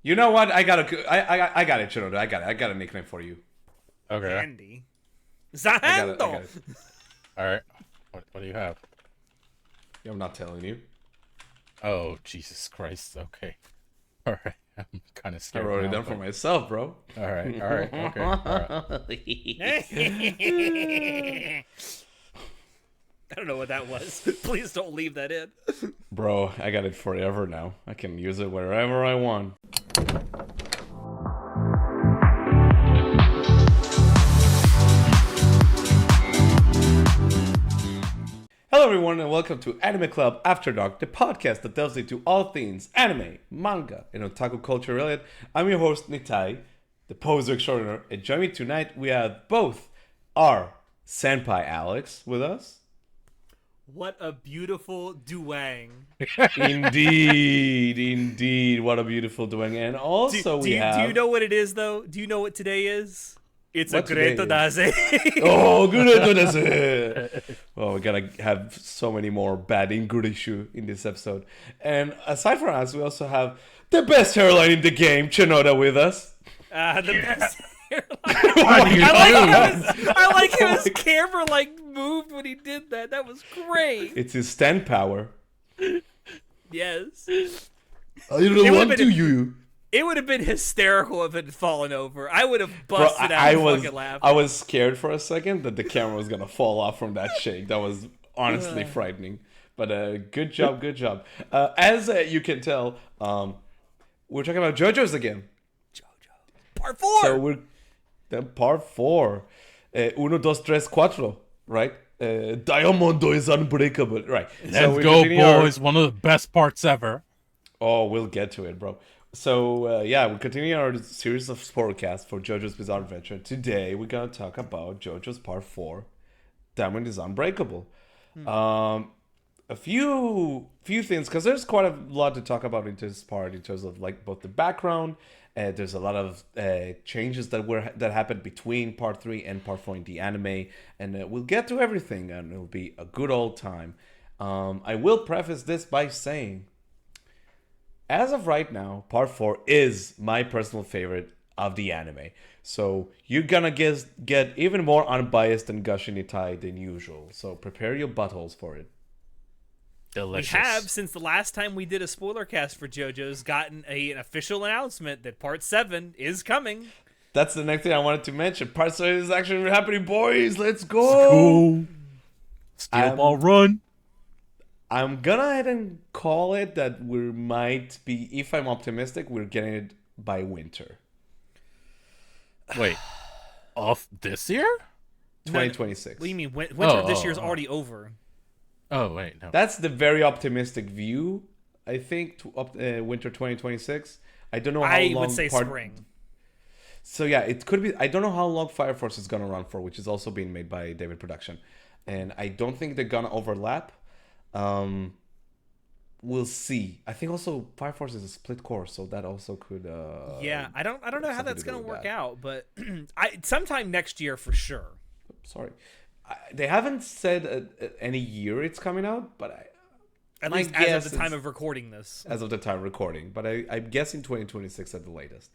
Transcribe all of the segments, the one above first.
You know what? I got it, Shinoda. I got it. I got a nickname for you. Okay. Andy. I got Zando. it. All right. What do you have? I'm not telling you. Oh, Jesus Christ. Okay. All right. I'm kind of I scared. wrote it now, down but- for myself, bro. All right. All right. Okay. All right. I don't know what that was. Please don't leave that in. Bro, I got it forever now. I can use it wherever I want. Hello everyone and welcome to Anime Club After Dark, the podcast that delves into all things anime, manga, and otaku culture related. I'm your host Nitai, the poser extraordinaire, and joining me tonight we have both our senpai Alex with us. What a beautiful duang. Indeed, what a beautiful doing. And also Do you know what it is, though? Do you know what today is? It's What a Gureto today daze. Oh, Gureto daze. Well, we gotta have so many more bad Ingurishu in this episode. And aside from us, we also have the best hairline in the game, Chinoda, with us. The best hairline. What do you do? I like how his camera moved when he did that. That was great. It's his stand power. Yes. I don't want would've to been- you. It would have been hysterical if it had fallen over. I would have Bro, busted out and fucking laughed. I was scared for a second that the camera was gonna fall off from that shake. That was honestly frightening. But good job. As you can tell, we're talking about JoJo's again. JoJo. Part 4! So we're then part 4. Uno, dos, tres, cuatro. Right? Diamondo is unbreakable. Right. So Let's we go, continue our- boys. One of the best parts ever. Oh, we'll get to it, bro. So, we continue our series of sportcasts for JoJo's Bizarre Adventure. Today, we're going to talk about JoJo's Part 4, Diamond is Unbreakable. A few things, because there's quite a lot to talk about in this part in terms of, both the background. There's a lot of changes that happened between Part 3 and Part 4 in the anime. And we'll get to everything, and it'll be a good old time. I will preface this by saying, as of right now, Part 4 is my personal favorite of the anime. So you're gonna get even more unbiased and gushing Itai than usual. So prepare your buttholes for it. We Delicious. have, since the last time we did a spoiler cast for JoJo's, gotten an official announcement that Part 7 is coming. That's the next thing I wanted to mention. Part 7 is actually happening, boys. Let's go. Go. Steel ball run. I'm gonna ahead and call it that we might be, if I'm optimistic, we're getting it by winter. Wait. Off this year? 2026. What do you mean? Winter this year's oh. already over. Oh, wait. No. That's the very optimistic view, I think, to winter 2026. I don't know how long. I would say spring. So yeah, it could be. I don't know how long Fire Force is gonna run for, which is also being made by David Production, and I don't think they're gonna overlap. We'll see. I think also Fire Force is a split course, so that also could. Yeah, I don't know how something that's to do gonna with work that. out, but sometime next year for sure. Sorry, they haven't said any year it's coming out, but At My least as guess of the time is- of recording this. as of the time recording. But I'm guessing 2026 at the latest.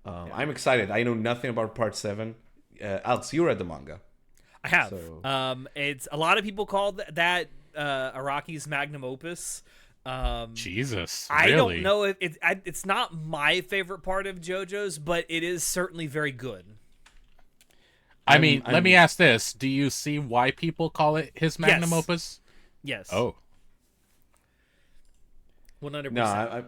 I'm excited. I know nothing about Part 7. Alex, you read the manga. I have. So- It's a lot of people call that Araki's magnum opus. Jesus. I really? don't know if it's not my favorite part of JoJo's, but it is certainly very good. I mean, I'm- let me ask this. Do you see why people call it his magnum Yes. opus? Yes. Oh. 100%. No,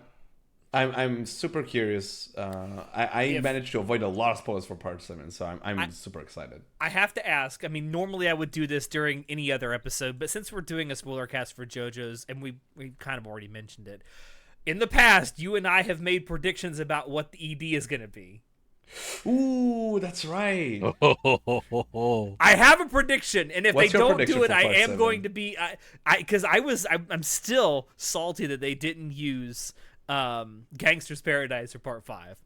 I'm super curious. I managed to avoid a lot of spoilers for Part 7, so I'm super excited. I have to ask. I mean, normally I would do this during any other episode, but since we're doing a spoiler cast for JoJo's, and we kind of already mentioned it, in the past, you and I have made predictions about what the ED is going to be. Ooh, that's right. I have a prediction, and if What's they your don't prediction do it, for I Part am 7? going to be because I'm still salty that they didn't use Gangster's Paradise for Part 5.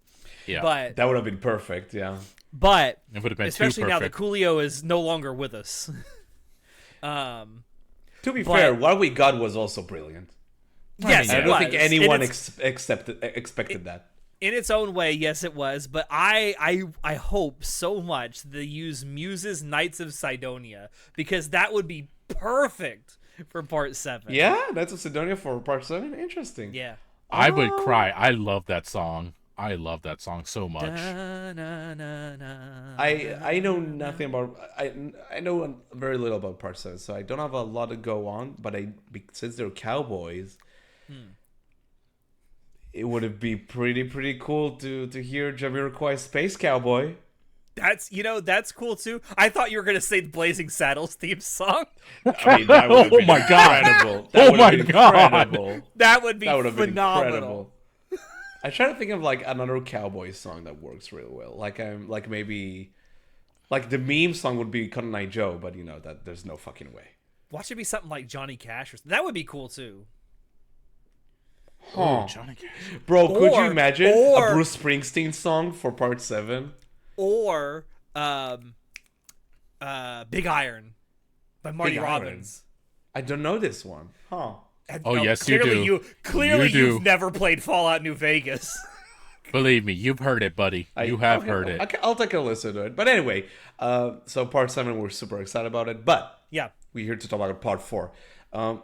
Yeah. But That would have been perfect, yeah. it would have been especially too now that perfect. Coolio is no longer with us. To be But- fair, what we got was also brilliant. Yes, I it don't was. think anyone And it's- expected that. In its own way, yes, it was. But I hope so much they use Muse's Knights of Sidonia, because that would be perfect for part 7. Yeah, that's a Sidonia for part 7. Interesting. Yeah. I would cry. I love that song. I love that song so much. I know nothing about I know very little about part 7, so I don't have a lot to go on. But since they're cowboys, it would be pretty cool to hear Jamiroquai's Space Cowboy. That's cool too. I thought you were gonna say the Blazing Saddles theme song. I mean, that would have been incredible. That would have been incredible. That would be That would have been phenomenal. incredible. I try to think of like another cowboy song that works really well. Like maybe like the meme song would be Cotton Eye Joe, but you know that there's no fucking way. Watch it be something like Johnny Cash or something. That would be cool too. Oh, Johnny Cash. Bro, could you imagine or- a Bruce Springsteen song for part 7? Or Big Iron by Marty Big Iron. Robbins. I don't know this one. Huh. Oh, yes, you clearly do. Clearly, You do. you've never played Fallout New Vegas. Believe me, you've heard it, buddy. You have heard it. I'll take a listen to it. But anyway, so part 7, we're super excited about it. But Yeah. we're here to talk about part 4.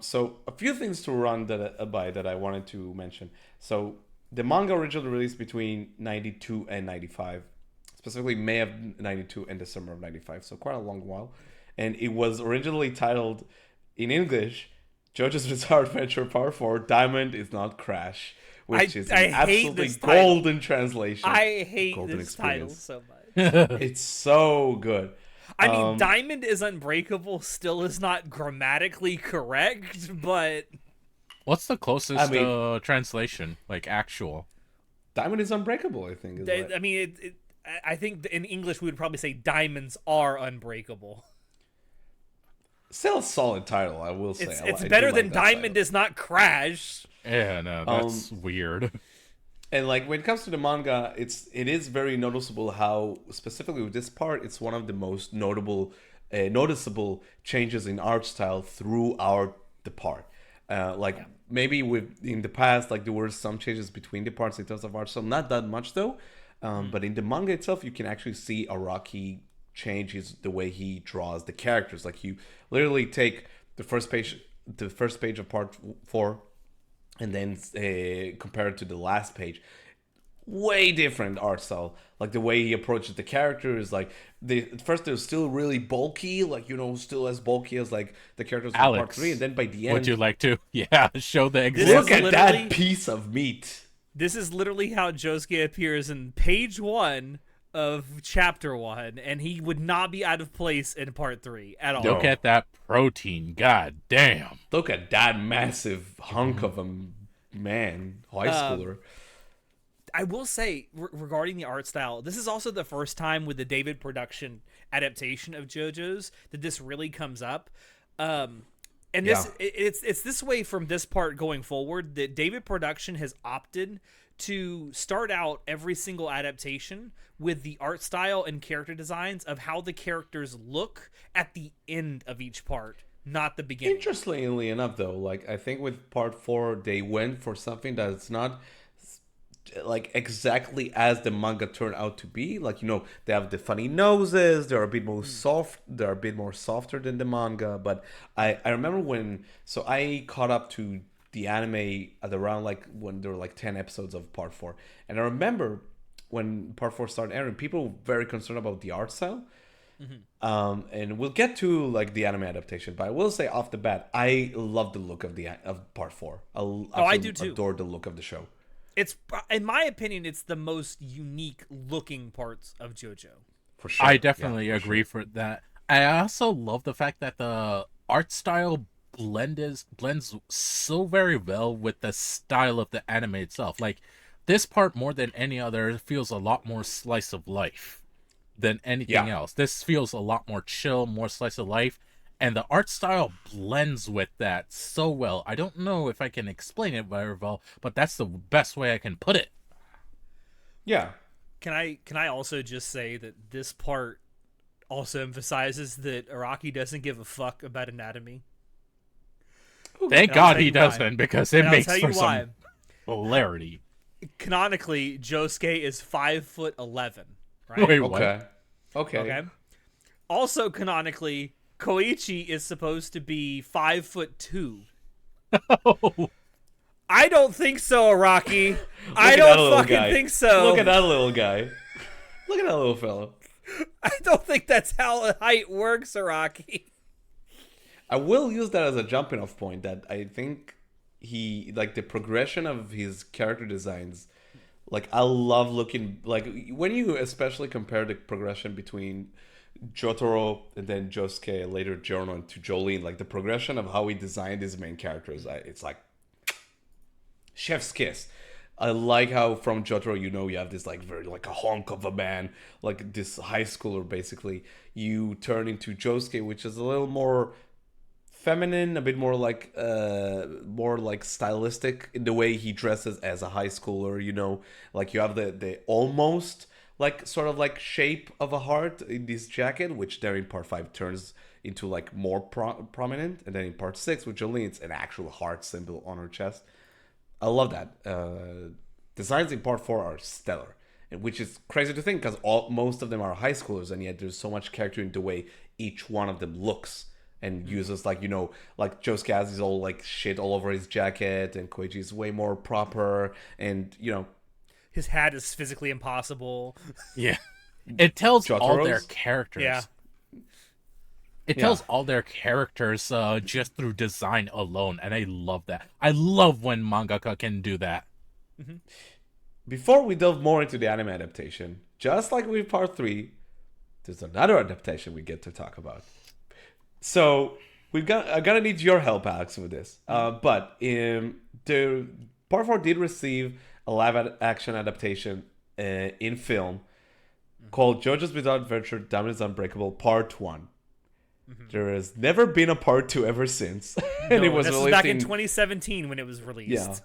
So a few things to run by that I wanted to mention. So the manga originally released between 92 and 95, specifically May of 92 and December of 95, so quite a long while. And it was originally titled in English, JoJo's Bizarre Adventure Part 4, Diamond is Not Crash, which is an I hate absolutely this title. golden translation. I hate Golden this title experience. so much. It's so good. I mean, Diamond is Unbreakable still is not grammatically correct, but What's the closest I mean- translation? Like actual? Diamond is Unbreakable, I think. I mean, I think in English we would probably say diamonds are unbreakable. Still a solid title, I will say. It's I do better like than that Diamond title. is not Crash. Yeah, no, that's weird. And like when it comes to the manga, it is very noticeable how specifically with this part, it's one of the most noticeable changes in art style throughout the part. Maybe in the past, like there were some changes between the parts in terms of art style, not that much though. But in the manga itself, you can actually see Araki change the way he draws the characters. Like you literally take the first page of part 4, and then compare it to the last page. Way different art style. Like the way he approaches the characters. Like at first they're still really bulky, like still as bulky as like the characters in part 3, and then by the end, Would you like to? Yeah, show the This example. look at literally- that piece of meat. This is literally how Josuke appears in page 1 of chapter 1, and he would not be out of place in part 3 at all. Look at that protein. God damn. Look at that massive hunk of a man, high schooler. I will say, regarding the art style, this is also the first time with the David production adaptation of JoJo's that this really comes up. And this it's this way from this part going forward, that David production has opted to start out every single adaptation with the art style and character designs of how the characters look at the end of each part, not the beginning. Interestingly enough, though, like I think with part 4, they went for something that's not like exactly as the manga turned out to be. Like they have the funny noses. They're a bit more soft. They're a bit more softer than the manga. But I remember I caught up to the anime at around like when there were like 10 episodes of part 4, and I remember when part 4 started airing, people were very concerned about the art style. And we'll get to like the anime adaptation, but I will say off the bat, I love the look of part 4. I do too. Adore the look of the show. It's, in my opinion, it's the most unique looking parts of JoJo. For sure. I definitely Yeah, for agree for that. I also love the fact that the art style blends so very well with the style of the anime itself. Like this part, more than any other, feels a lot more slice of life than anything else. This feels a lot more chill, more slice of life, and the art style blends with that so well. I don't know if I can explain it very well, but that's the best way I can put it. Yeah. Can I also just say that this part also emphasizes that Araki doesn't give a fuck about anatomy? Thank I'll God tell he you why. doesn't, because it And I'll makes tell for you why. some hilarity. canonically, Josuke is 5'11", right? Wait, what? Okay. Also, canonically, Koichi is supposed to be 5'2". Oh, I don't think so, Araki. I at that don't little fucking guy. think so. Look at that little guy. Look at that little fellow. I don't think that's how height works, Araki. I will use that as a jumping off point that I think he like the progression of his character designs. Like I love looking like when you especially compare the progression between Jotaro and then Josuke, later Jono to Jolene, like the progression of how he designed his main characters, it's like chef's kiss. I like how from Jotaro, you have this like very like a hunk of a man, like this high schooler basically. You turn into Josuke, which is a little more feminine, a bit more like stylistic in the way he dresses as a high schooler. Like you have the almost like sort of like shape of a heart in this jacket, which there in part 5 turns into like more prominent, and then in part 6 with Jolene, it's an actual heart symbol on her chest. I love that. Designs in part 4 are stellar, and which is crazy to think because most of them are high schoolers, and yet there's so much character in the way each one of them looks and uses, like Josuke has his all like shit all over his jacket, and Koichi is way more proper, and His hat is physically impossible. yeah. It tells all their Jotaro's? characters. Yeah. It tells all their characters just through design alone, and I love that. I love when mangaka can do that. Before we delve more into the anime adaptation, just like with part 3, there's another adaptation we get to talk about. So I gotta need your help, Alex, with this. But the part 4 did receive a live action adaptation in film called JoJo's Bizarre Adventure: Diamond is Unbreakable Part 1. There has never been a part 2 ever since. And it was this released back in 2017 when it was released. Yeah.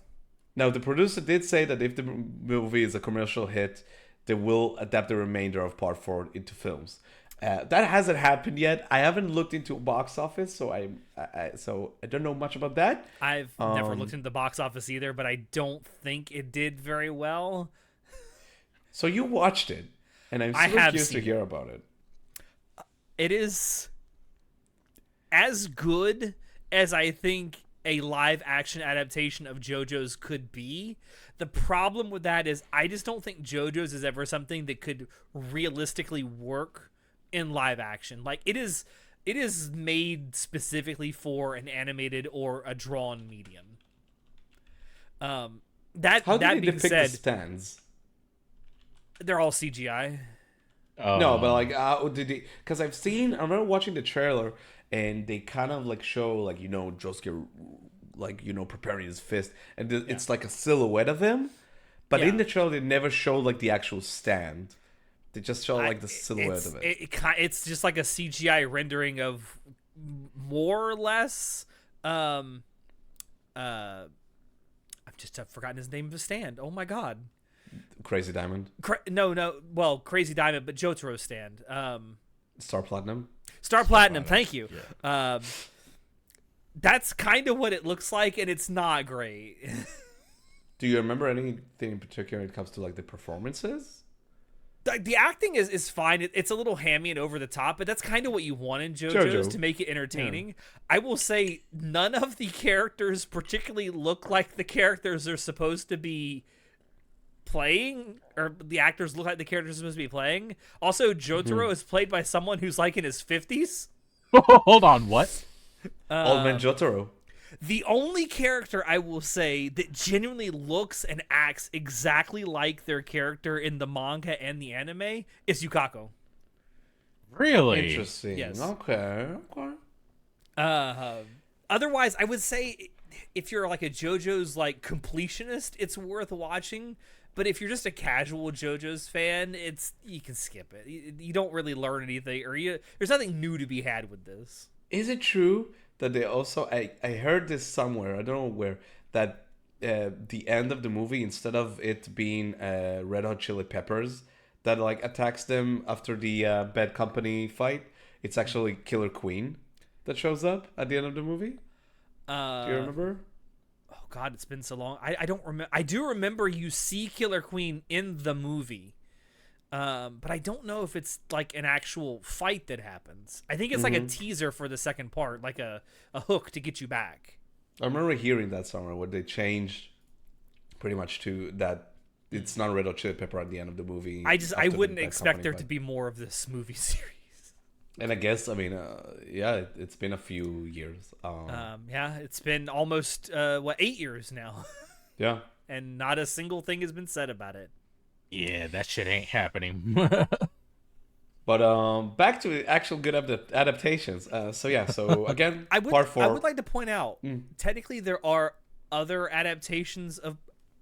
Now, the producer did say that if the movie is a commercial hit, they will adapt the remainder of part 4 into films. That hasn't happened yet. I haven't looked into box office, so I don't know much about that. I've never looked into the box office either, but I don't think it did very well. So you watched it, and I'm super curious to hear about it. It is as good as I think a live action adaptation of JoJo's could be. The problem with that is I just don't think JoJo's is ever something that could realistically work in live action. Like it is made specifically for an animated or a drawn medium. How do they depict the stands? They're all CGI. No, but like how did they? Because I remember watching the trailer, and they kind of like show like Josuke like preparing his fist, and it's like a silhouette of him. But in the trailer, they never show like the actual stand. They just show like the silhouette of it. It's just like a CGI rendering of more or less. I've forgotten his name of the stand. Oh my god. Crazy Diamond. Well, Crazy Diamond, but Jotaro's stand. Star Platinum. Star Platinum. Thank you. Yeah. That's kind of what it looks like, and it's not great. Do you remember anything in particular when it comes to like the performances? The acting is fine. It's a little hammy and over the top, but that's kind of what you want in JoJo's to make it entertaining. Yeah. I will say none of the characters particularly look like the characters they're supposed to be playing, or the actors look like the characters are supposed to be playing. Also, Jotaro is played by someone who's like in his 50s. Hold on, what? Old man Jotaro. The only character I will say that genuinely looks and acts exactly like their character in the manga and the anime is Yukako. Really? Interesting. Yes. Okay. Otherwise, I would say if you're like a JoJo's like completionist, it's worth watching. But if you're just a casual JoJo's fan, you can skip it. You don't really learn anything, there's nothing new to be had with this. Is it true that they also? I heard this somewhere. I don't know where. That the end of the movie, instead of it being Red Hot Chili Peppers that like attacks them after the Bad Company fight, it's actually Killer Queen that shows up at the end of the movie. Do you remember? Oh God, it's been so long. I don't remember. I do remember you see Killer Queen in the movie. But I don't know if it's like an actual fight that happens. I think it's like a teaser for the second part, like a hook to get you back. I remember hearing that somewhere where they changed pretty much to that it's not Red Hot Chili Pepper at the end of the movie. I wouldn't expect there to be more of this movie series. And I guess, I mean, yeah, it's been a few years. Yeah, it's been almost 8 years now. Yeah. And not a single thing has been said about it. Yeah, that shit ain't happening. But back to actual good adaptations. So again, part 4. I would like to point out, technically there are other adaptations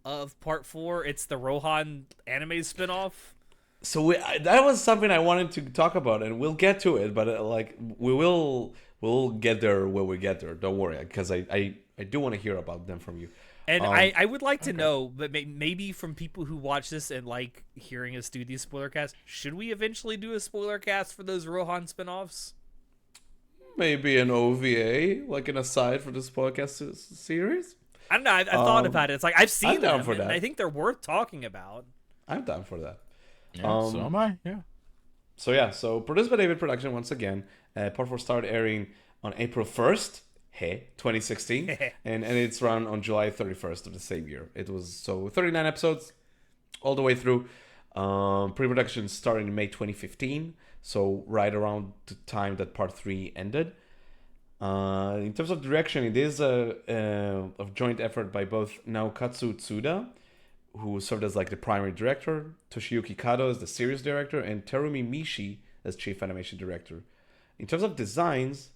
of part 4. It's the Rohan anime spinoff. So that was something I wanted to talk about, and we'll get to it. But we'll get there when we get there. Don't worry, because I do want to hear about them from you. And I would like to know, but maybe from people who watch this and like hearing us do these spoiler casts, should we eventually do a spoiler cast for those Rohan spinoffs? Maybe an OVA, like an aside for this podcast series. I don't know. I've thought about it. It's like I've seen I'm down them, for and that. I think they're worth talking about. I'm down for that. Yeah, so am I. Yeah. So produced by David Production once again. Part 4 started airing on April 1st. 2016, and it's run on July 31st of the same year. It was 39 episodes all the way through. Pre-production started in May 2015, so right around the time that part 3 ended. In terms of direction, it is a joint effort by both Naokatsu Tsuda, who served as like the primary director, Toshiyuki Kado as the series director, and Terumi Mishi as chief animation director. In terms of designs,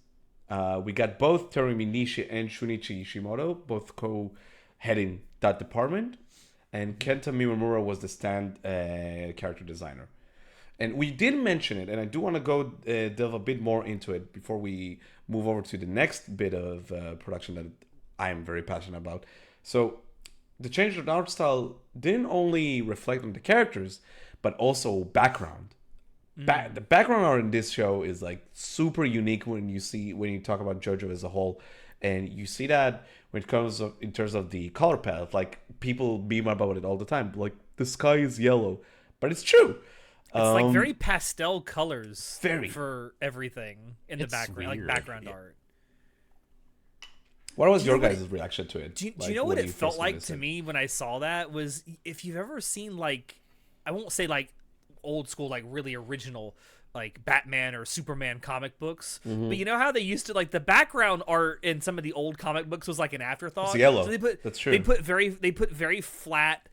we got both Terumi Nishi and Shunichi Ishimoto, both co-heading that department. And Kenta Mimamura was the stand character designer. And we did mention it, and I do want to go delve a bit more into it before we move over to the next bit of production that I am very passionate about. So the change of art style didn't only reflect on the characters, but also background. The background art in this show is like super unique when you talk about JoJo as a whole, and you see that when it comes in terms of the color palette. Like people beam about it all the time, like the sky is yellow, but it's true. It's like very pastel colors Very. for everything in the background, weird. like background art. What was your guys' reaction to it? Do you know when what it you felt first like noticed to it? me when I saw that? Was if you've ever seen like, I won't say like old school, like really original, like Batman or Superman comic books, but you know how they used to like the background art in some of the old comic books was like an afterthought. It's yellow. So That's true. They put very flat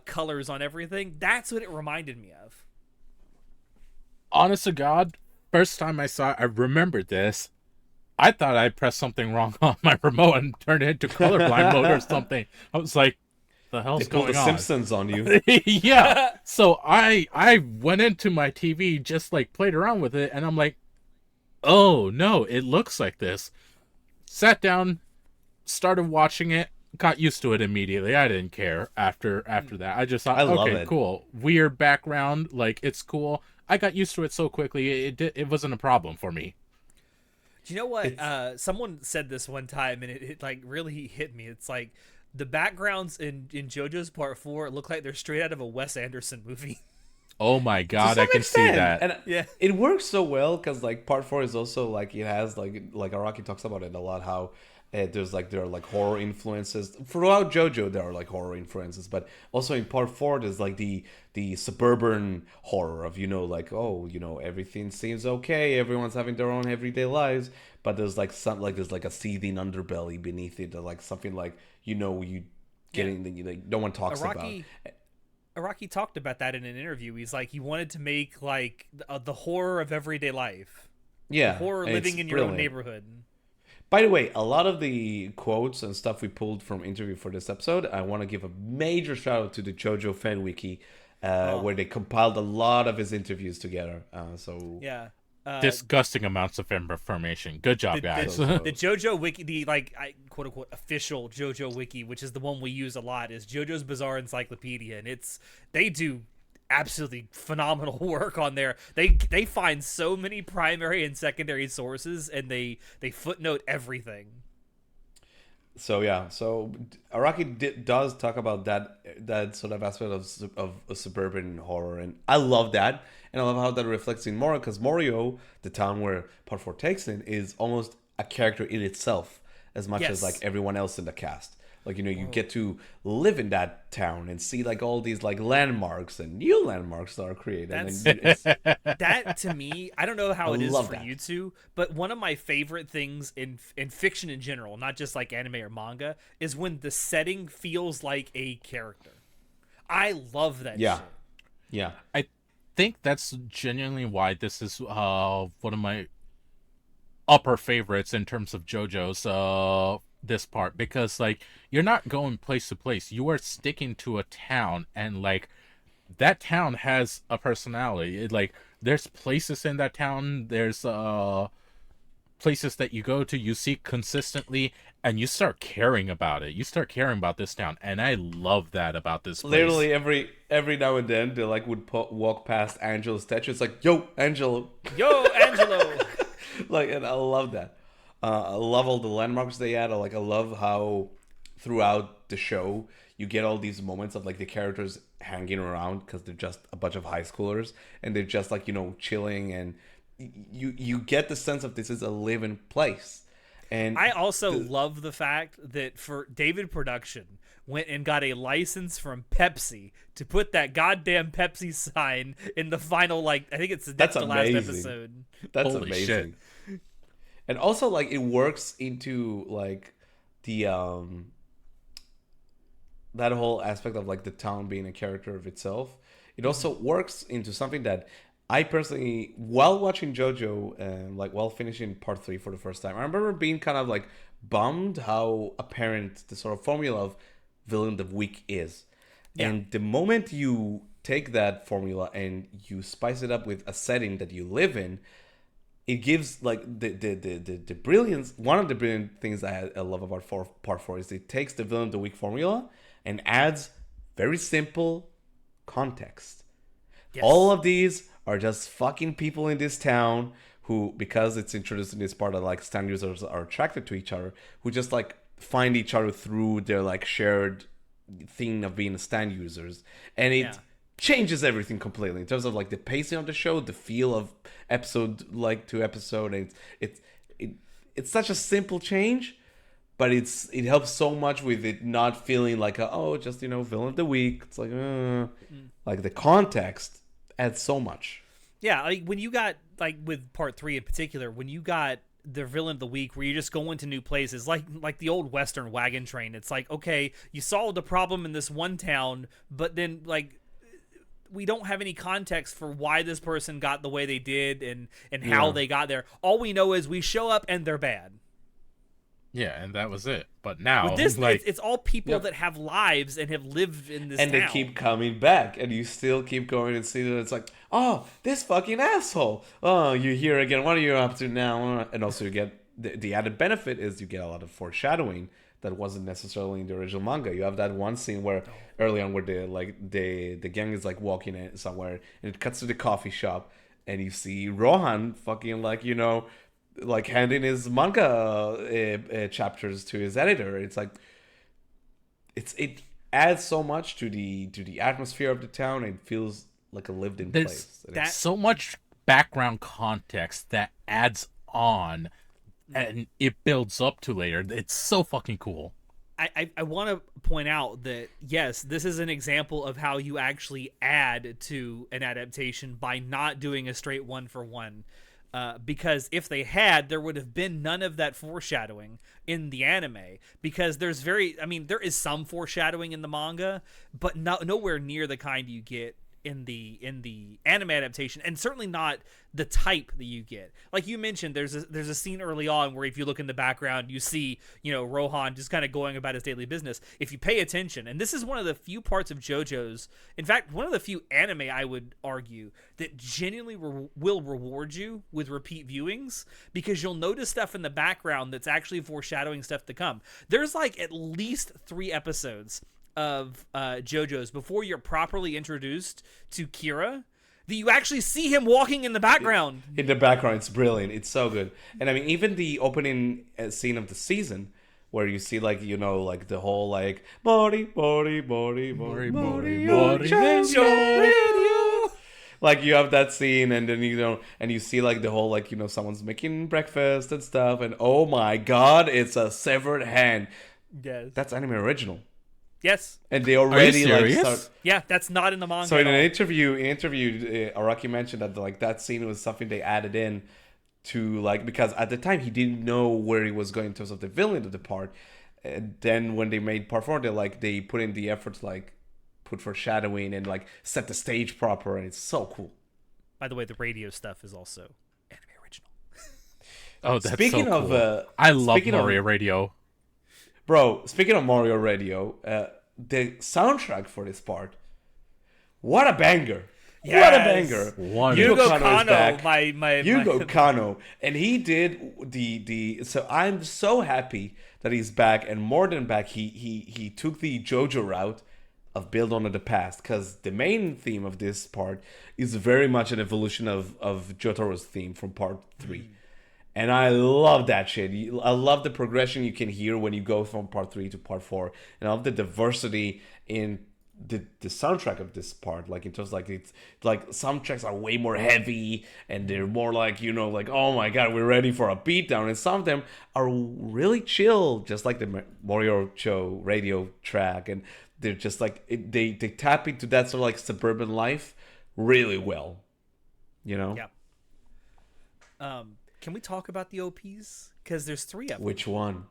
colors on everything. That's what it reminded me of. Honest to God, first time I saw it, I remembered this. I thought I pressed something wrong on my remote and turned it into colorblind mode or something. I was like, the hell's They pulled going the on? Simpsons on you. Yeah. So I went into my TV, just like played around with it, and I'm like, oh no, it looks like this. Sat down, started watching it, got used to it immediately. I didn't care after that. I just thought, I love okay, it. cool. Weird background, like it's cool. I got used to it so quickly, it wasn't a problem for me. Do you know what? Someone said this one time, and it like really hit me. It's like the backgrounds in JoJo's Part 4 look like they're straight out of a Wes Anderson movie. Oh my god, To I some can see extent. that. And Yeah. it works so well because like part 4 is also like it has like Araki talks about it a lot, how there are like horror influences throughout JoJo. There are like horror influences, but also in part 4 there's like the suburban horror of like, oh, everything seems okay, everyone's having their own everyday lives, but there's like there's like a seething underbelly beneath it, or like something like you getting like no one talks about. Araki talked about that in an interview. He's like, he wanted to make like the horror of everyday life. Yeah, The horror and living it's in your own brilliant. neighborhood. By the way, a lot of the quotes and stuff we pulled from interview for this episode, I want to give a major shout out to the JoJo fan wiki, where they compiled a lot of his interviews together. Yeah. Disgusting amounts of information. Good job, guys. The JoJo wiki, the like quote unquote official JoJo wiki, which is the one we use a lot, is JoJo's Bizarre Encyclopedia, and they do absolutely phenomenal work on there. They find so many primary and secondary sources, and they footnote everything. So yeah, so Araki does talk about that sort of aspect of a suburban horror, and I love that, and I love how that reflects in Morio, because Morio, the town where Part Four takes in, is almost a character in itself as much as like Yes. everyone else in the cast. Like, you know, you Oh. get to live in that town and see like all these like landmarks and new landmarks that are created, and That's it's that to me, I don't know I how it is love for that. you two, but one of my favorite things in fiction in general, not just like anime or manga, is when the setting feels like a character. I love that Yeah, shit. yeah, I think that's genuinely why this is one of my upper favorites in terms of JoJo's this part, because like you're not going place to place. You are sticking to a town, and like that town has a personality. Like there's places in that town, there's places that you go to, you see consistently, and you start caring about it. You start caring about this town, and I love that about this place. literally every now and then they like would walk past Angelo's statue. It's like, yo, Angelo. Yo, Angelo. Like, and I love that. I love all the landmarks they add. I love how throughout the show you get all these moments of like the characters hanging around because they're just a bunch of high schoolers and they're just like, you know, chilling, and you get the sense of this is a living place. And I also the, love the fact that for David Production went and got a license from Pepsi to put that goddamn Pepsi sign in the final, like, I think it's the that's next to last amazing. episode. That's Holy amazing. shit. And also like it works into like the that whole aspect of like the town being a character of itself. It also works into something that I personally, while watching JoJo and like while finishing part three for the first time, I remember being kind of like bummed how apparent the sort of formula of villain of the week is. Yeah. And the moment you take that formula and you spice it up with a setting that you live in, it gives like the brilliance. One of the brilliant things I love about part four is it takes the villain of the week formula and adds very simple context. Yes. All of these are just fucking people in this town who, because it's introduced in this part of like stand users are attracted to each other, who just like find each other through their like shared thing of being stand users, and it Yeah. changes everything completely in terms of like the pacing of the show, the feel of episode like to episode, and it, it's such a simple change, but it helps so much with it not feeling like a, oh, just, you know, villain of the week. It's like the context adds so much. Yeah, like when you got, like with part three in particular, when you got the villain of the week where you just go into new places, like the old Western wagon train. It's like, okay, you solved a problem in this one town, but then like we don't have any context for why this person got the way they did and how Yeah. they got there. All we know is we show up and they're bad. Yeah, and that was it. But now, With this, like, it's all people Yep. that have lives and have lived in this And town. they keep coming back, and you still keep going and see that it's like, oh, this fucking asshole. Oh, you're here again. What are you up to now? And also, you get the added benefit is you get a lot of foreshadowing that wasn't necessarily in the original manga. You have that one scene where early on where the gang is like walking in somewhere, and it cuts to the coffee shop, and you see Rohan fucking like, you know, like handing his manga chapters to his editor. It's like it adds so much to the atmosphere of the town. It feels like a lived in there's place. And that- so much background context that adds on, and it builds up to later. It's so fucking cool. I want to point out that, yes, this is an example of how you actually add to an adaptation by not doing a straight one for one. Because if they had, there would have been none of that foreshadowing in the anime. Because there is some foreshadowing in the manga, but nowhere near the kind you get in the anime adaptation, and certainly not the type that you get. Like you mentioned, there's a scene early on where if you look in the background, you see, you know, Rohan just kind of going about his daily business. If you pay attention, and this is one of the few parts of JoJo's, in fact, one of the few anime I would argue that genuinely will reward you with repeat viewings, because you'll notice stuff in the background that's actually foreshadowing stuff to come. There's like at least 3 episodes of JoJo's before you're properly introduced to Kira that you actually see him walking in the background. in the background, it's brilliant. It's so good. And I mean, even the opening scene of the season, where you see like like the whole like Mori Mori Mori Mori Mori Mori, Radio. Like you have that scene, and then and you see like the whole like someone's making breakfast and stuff, and oh my god, it's a severed hand. Yes. That's anime original. Yes. And they already like serious? start. Yeah, that's not in the manga. So in at an all. interview, Araki mentioned that like that scene was something they added in to like, because at the time he didn't know where he was going in terms of the villain of the part. And then when they made part 4, they put in the effort to like put foreshadowing and like set the stage proper, and it's so cool. By the way, the radio stuff is also anime original. Oh, that's Speaking so cool. of, I love speaking of- Mario Radio. Bro, speaking of Mario Radio, the soundtrack for this part, what a banger! What a Yes. banger! One. Yugo Kano is Kano, back. my Yugo Kano, and he did the. So I'm so happy that he's back, and more than back, he took the JoJo route of build on to the past, because the main theme of this part is very much an evolution of Jotaro's theme from part 3. And I love that shit. I love the progression you can hear when you go from part 3 to part 4. And I love the diversity in the soundtrack of this part. Like, in terms of, like, it's like some tracks are way more heavy and they're more like, like, oh my god, we're ready for a beatdown. And some of them are really chill, just like the Mario Show radio track. And they're just like, they tap into that sort of like suburban life really well. Yeah. Can we talk about the OPs? Because there's 3 of them. Which one?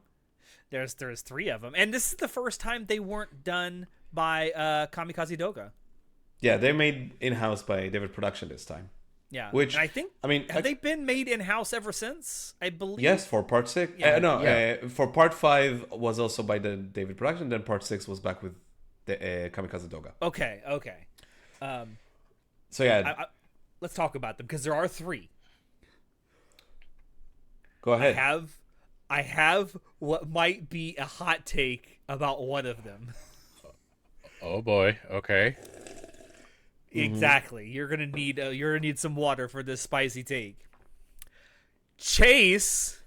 There's 3 of them, and this is the first time they weren't done by Kamikaze Doga. Yeah, they're made in-house by David Production this time. Yeah, Which, and I think have they been made in house ever since? I believe. Yes, for part 6. Yeah. For part 5 was also by the David Production. Then part 6 was back with the Kamikaze Doga. Okay. So yeah, Let's talk about them, because there are 3. go ahead. I have what might be a hot take about one of them. Oh boy. Okay. Exactly. You're gonna need some water for this spicy take. Chase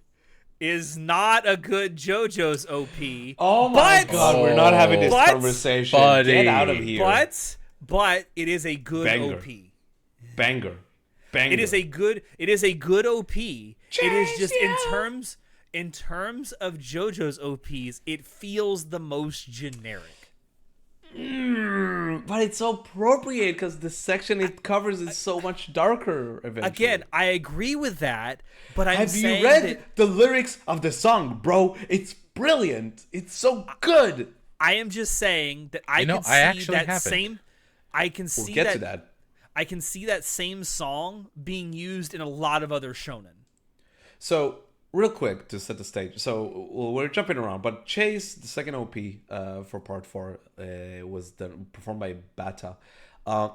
is not a good JoJo's OP. Oh my god, we're not having this But- conversation. Buddy. Get out of here. But it is a good Banger. OP. Banger. It is a good OP. It is just in terms of JoJo's OPs, it feels the most generic. But it's so appropriate because the section it covers is so much darker. Eventually, Again, I agree with that, but I'm have saying you read that the lyrics of the song, bro? It's brilliant. It's so good. I am just saying that I can see I actually that haven't. same. I can see We'll get to that. I can see that same song being used in a lot of other shonen. So, real quick to set the stage. So, we're jumping around, but Chase, the second OP for part 4, was performed by Bata.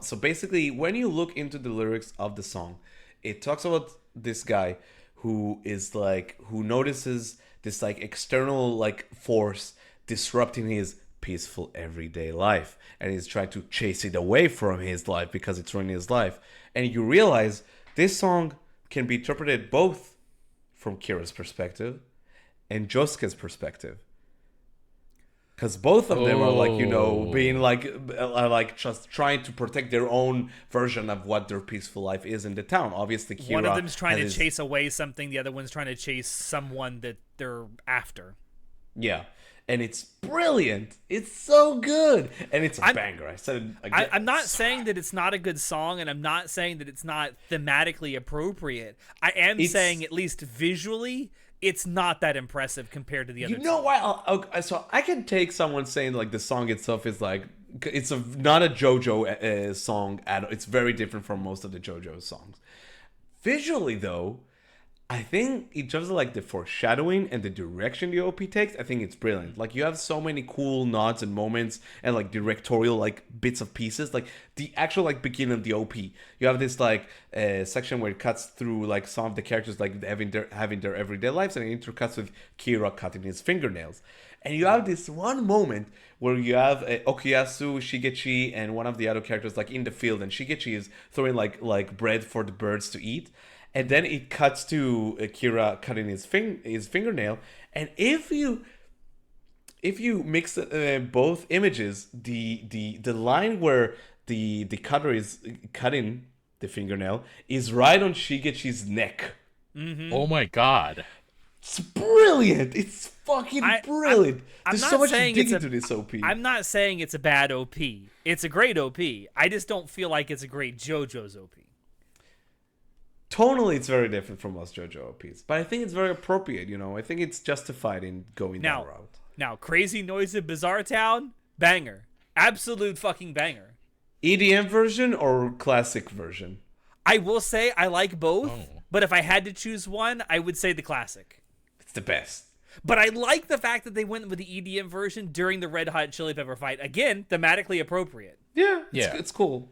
So, basically, when you look into the lyrics of the song, it talks about this guy who notices this like external like force disrupting his peaceful everyday life, and he's trying to chase it away from his life because it's ruining his life. And you realize this song can be interpreted both from Kira's perspective and Josuke's perspective, because both of them are like being like just trying to protect their own version of what their peaceful life is in the town. Obviously, Kira, One of them's trying to has chase away something, the other one's trying to chase someone that they're after. Yeah, and it's brilliant. It's so good, and it's a banger. I said it again. I'm not saying that it's not a good song, and I'm not saying that it's not thematically appropriate. I am saying, at least visually, it's not that impressive compared to the other. You know why? So I can take someone saying like the song itself is like it's not a JoJo song at all. It's very different from most of the JoJo songs. Visually, though, I think in terms of like the foreshadowing and the direction the OP takes, I think it's brilliant. Like you have so many cool nods and moments and like directorial like bits of pieces. Like the actual like beginning of the OP, you have this like section where it cuts through like some of the characters like having their everyday lives, and it intercuts with Kira cutting his fingernails. And you have this one moment where you have Okuyasu, Shigechi, and one of the other characters like in the field, and Shigechi is throwing like bread for the birds to eat. And then it cuts to Kira cutting his fingernail. And if you if you mix both images, the line where the cutter is cutting the fingernail is right on Shigechi's neck. Oh my god. It's brilliant. It's fucking brilliant. I'm There's not so much saying to dig it's into this OP. I'm not saying it's a bad OP. It's a great OP. I just don't feel like it's a great JoJo's OP. Tonally, it's very different from most JoJo OPs, but I think it's very appropriate. I think it's justified in going that route. Now, Crazy Noise in Bizarre Town, banger, absolute fucking banger. EDM version or classic version? I will say I like both, but if I had to choose one, I would say the classic. It's the best. But I like the fact that they went with the EDM version during the Red Hot Chili Pepper fight. Again, thematically appropriate. Yeah, it's cool.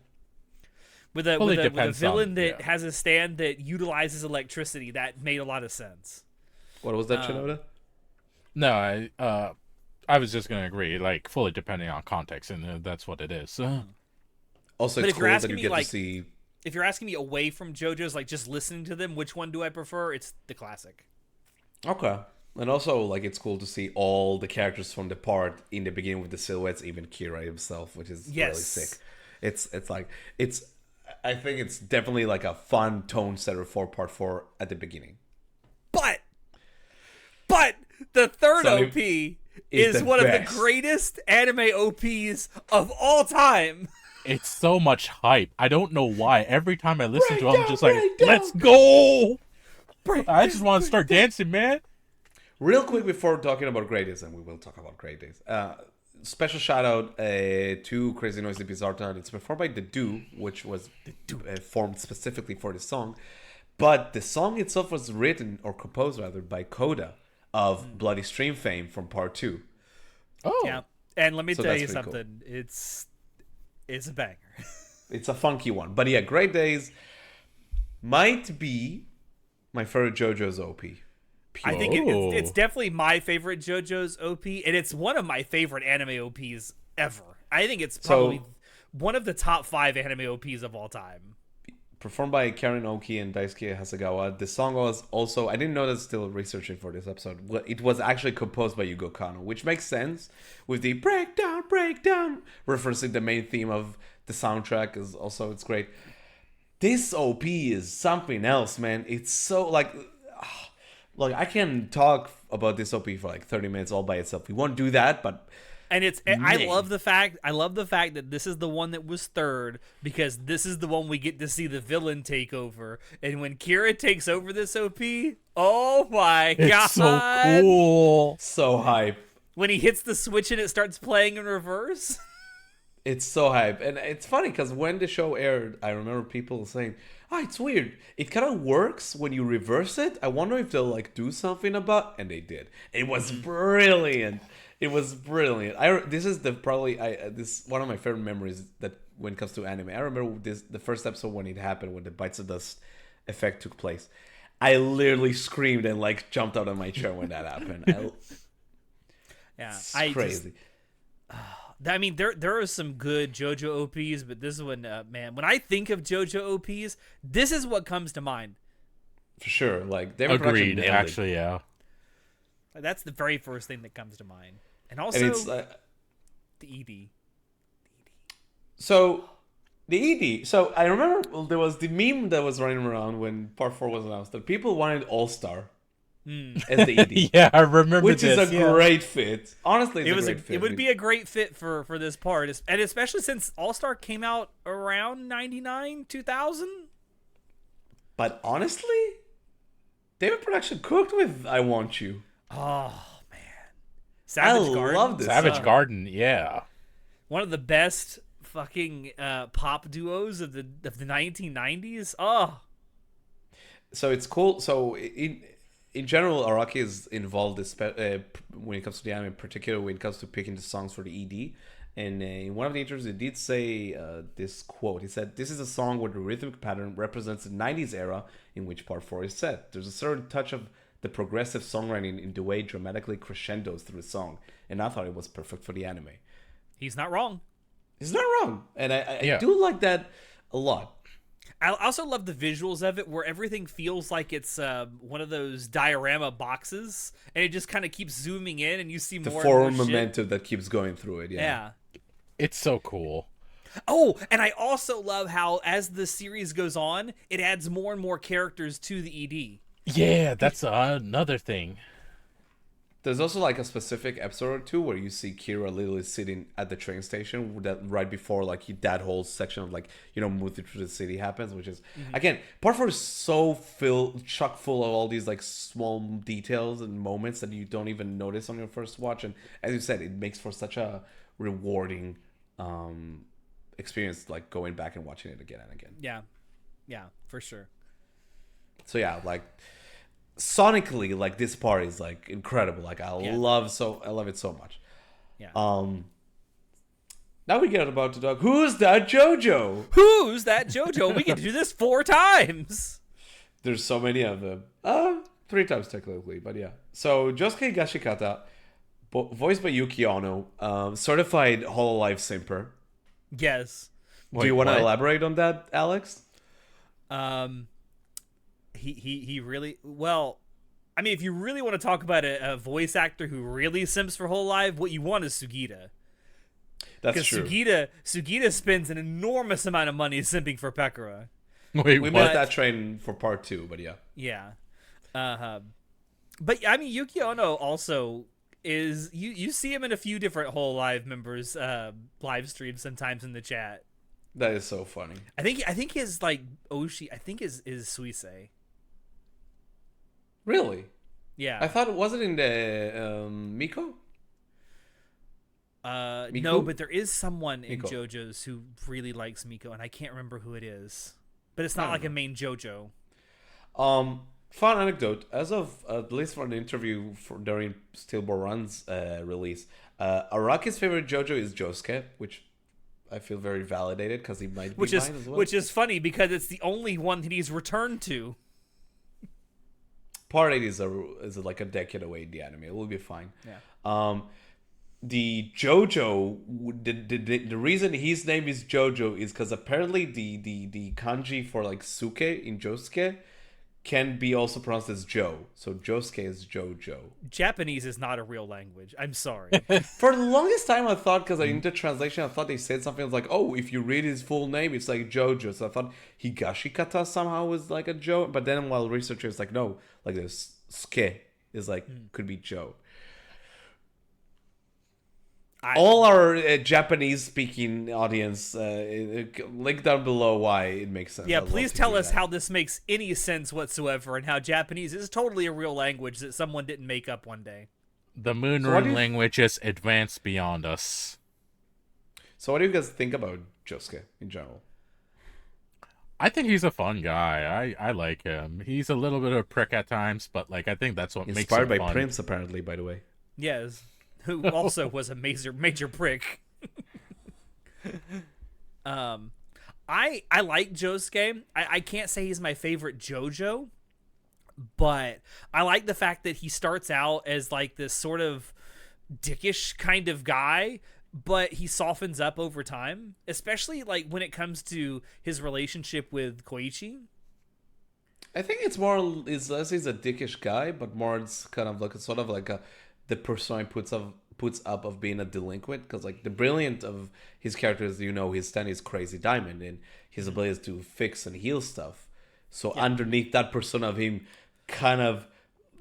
With a villain that has a stand that utilizes electricity, that made a lot of sense. What was that, Shinoda? No, I was just gonna agree. Like, fully depending on context, and that's what it is. Also, it's cool that you get to see. If you're asking me away from JoJo's, like just listening to them, which one do I prefer? It's the classic. Okay. And also, like, it's cool to see all the characters from the part in the beginning with the silhouettes, even Kira himself, which is really sick. I think it's definitely like a fun tone setter for part 4 at the beginning. But the third OP is one of the greatest anime OPs of all time. It's so much hype. I don't know why. Every time I listen to it, I'm just like, let's go! I just want to start dancing, man. Real quick before talking about Great Days, and we will talk about Great Days. Special shout out to Crazy Noisy Bizarre Town. It's performed by The Do, which was formed specifically for the song. But the song itself was written, or composed rather, by Coda of Bloody Stream fame from part 2. Oh. Yeah. And let me tell you pretty something. Cool. It's a banger. It's a funky one. But yeah, Great Days might be my favorite JoJo's OP. I think it's definitely my favorite JoJo's OP, and it's one of my favorite anime OPs ever. I think it's probably one of the top 5 anime OPs of all time. Performed by Karen Oki and Daisuke Hasegawa. The song was also, I didn't know that, still researching for this episode, it was actually composed by Yugo Kano, which makes sense with the breakdown, referencing the main theme of the soundtrack. It's great. This OP is something else, man. It's so like I can talk about this OP for like 30 minutes all by itself. We won't do that, but I love the fact that this is the one that was third, because this is the one we get to see the villain take over. And when Kira takes over this OP, oh my god, it's so cool, so hype. When he hits the switch and it starts playing in reverse. It's so hype. And it's funny because when the show aired, I remember people saying, it's weird. It kind of works when you reverse it. I wonder if they'll like do something about. And they did. It was brilliant. It was brilliant. This is this one of my favorite memories that when it comes to anime. I remember the first episode when it happened, when the Bites of Dust effect took place. I literally screamed and like jumped out of my chair when that happened. It's crazy. I mean, there are some good JoJo OPs, but this one, man, when I think of JoJo OPs, this is what comes to mind. For sure. Like, agreed, actually, yeah. That's the very first thing that comes to mind. And also, the ED. So, the ED. So, I remember there was the meme that was running around when Part 4 was announced that people wanted All-Star as the ED. Yeah, I remember which is a great fit. Honestly, it's a great fit. It would be a great fit for this part, and especially since All-Star came out around 99, 2000. But honestly, David Production cooked with I Want You. Oh, man. Savage Garden. I love this Savage Garden, yeah. One of the best fucking pop duos of the 1990s. Oh. So it's cool. So in general, Araki is involved when it comes to the anime, particularly when it comes to picking the songs for the ED. And in one of the interviews, he did say this quote. He said, "This is a song where the rhythmic pattern represents the 90s era in which Part 4 is set. There's a certain touch of the progressive songwriting in the way it dramatically crescendos through the song. And I thought it was perfect for the anime." He's not wrong. He's not wrong. And I do like that a lot. I also love the visuals of it, where everything feels like it's one of those diorama boxes, and it just kind of keeps zooming in, and you see The more forward and more momentum that keeps going through it. Yeah. It's so cool. Oh, and I also love how as the series goes on, it adds more and more characters to the ED. Yeah, that's another thing. There's also like a specific episode or two where you see Kira literally sitting at the train station that right before like that whole section of like, you know, moving through the city happens, which is again, part 4 is so chock full of all these like small details and moments that you don't even notice on your first watch. And as you said, it makes for such a rewarding experience, like going back and watching it again and again. Yeah, for sure. So yeah, like sonically, like this part is like incredible. Like I love it so much. Yeah. Now we get about to talk. Who's that JoJo? Who's that JoJo? We get to do this 4 times. There's so many of them. 3 times technically, but yeah. So Josuke Higashikata, voiced by Yuki Ono, certified Hololive simper. Yes. Do you want to elaborate on that, Alex? He really, well, I mean, if you really want to talk about a voice actor who really simps for Hololive, what you want is Sugita. That's true. Sugita spends an enormous amount of money simping for Pekora. Wait, we what? missed that train for part 2, but yeah. Yeah. But I mean, Yuki Ono also is, you see him in a few different Hololive members live streams sometimes in the chat. That is so funny. I think his like Oshi, I think is Suisei. Really? Yeah. I thought it wasn't in the Miko? Miku? No, but there is someone in Miko. JoJo's who really likes Miko, and I can't remember who it is. But it's not like a main JoJo. Fun anecdote. As of at least for an interview during Steelbore Run's release, Araki's favorite JoJo is Josuke, which I feel very validated because he might be mine as well. Which is funny because it's the only one that he's returned to. Part 8 is like a decade away in the anime. It will be fine. Yeah. The JoJo, the reason his name is JoJo is because apparently the kanji for like Suke in Josuke can be also pronounced as Joe. So Josuke is JoJo. Japanese is not a real language. I'm sorry. For the longest time, I thought, because in the translation, I thought they said something like, oh, if you read his full name, it's like JoJo. So I thought Higashikata somehow was like a Joe. But then while researching, it's like, no, like this Ske is like, could be Joe. All our Japanese-speaking audience, link down below why it makes sense. Yeah, please tell us how this makes any sense whatsoever and how Japanese is totally a real language that someone didn't make up one day. The Moonrune language is advanced beyond us. So what do you guys think about Josuke in general? I think he's a fun guy. I like him. He's a little bit of a prick at times, but like I think that's what makes him fun. Inspired by Prince, apparently, by the way. Yes. Who also was a major prick. I like Josuke. I can't say he's my favorite JoJo, but I like the fact that he starts out as like this sort of dickish kind of guy, but he softens up over time, especially like when it comes to his relationship with Koichi. I think it's less he's a dickish guy, but more it's kind of like a sort of like the persona puts up of being a delinquent, because like the brilliant of his character is, you know, his stand is Crazy Diamond and his ability is to fix and heal stuff. So underneath that persona of him kind of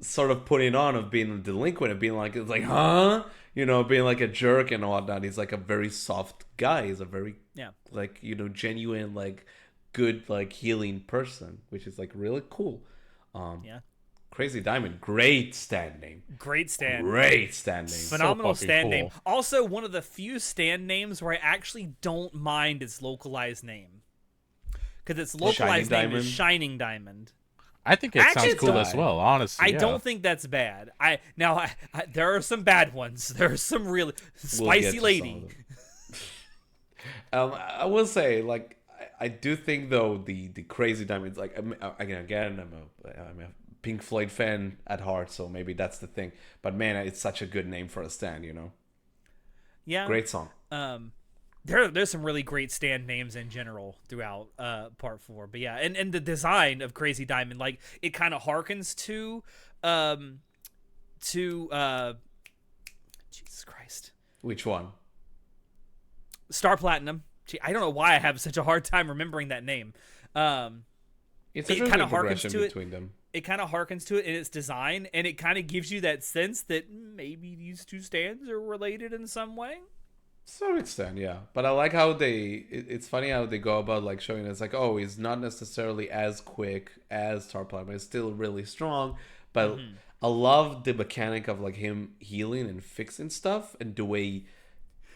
sort of putting on of being a delinquent and being like, it's like, huh? You know, being like a jerk and whatnot. He's like a very soft guy. He's a very like, you know, genuine, like good, like healing person, which is like really cool. Crazy Diamond, great stand name. Great stand name. Phenomenal stand name. Also, one of the few stand names where I actually don't mind its localized name. Because its localized name is Shining Diamond. I think it sounds cool as well, honestly. I don't think that's bad. There are some bad ones. There are some really spicy lady. I will say, like, I do think though the Crazy Diamond, like, again, I'm a Pink Floyd fan at heart, so maybe that's the thing. But man, it's such a good name for a stand, you know. Yeah. Great song. there's some really great stand names in general throughout part 4. But yeah, and the design of Crazy Diamond, like it kind of harkens to Jesus Christ. Which one? Star Platinum. Gee, I don't know why I have such a hard time remembering that name. It's a it really kind good of harkens progression to it. between them. It kind of harkens to it in its design, and it kind of gives you that sense that maybe these two stands are related in some way. To some extent, yeah. But I like how it's funny how they go about like showing it's like, oh, he's not necessarily as quick as Star Platinum, but it's still really strong. But I love the mechanic of like him healing and fixing stuff and the way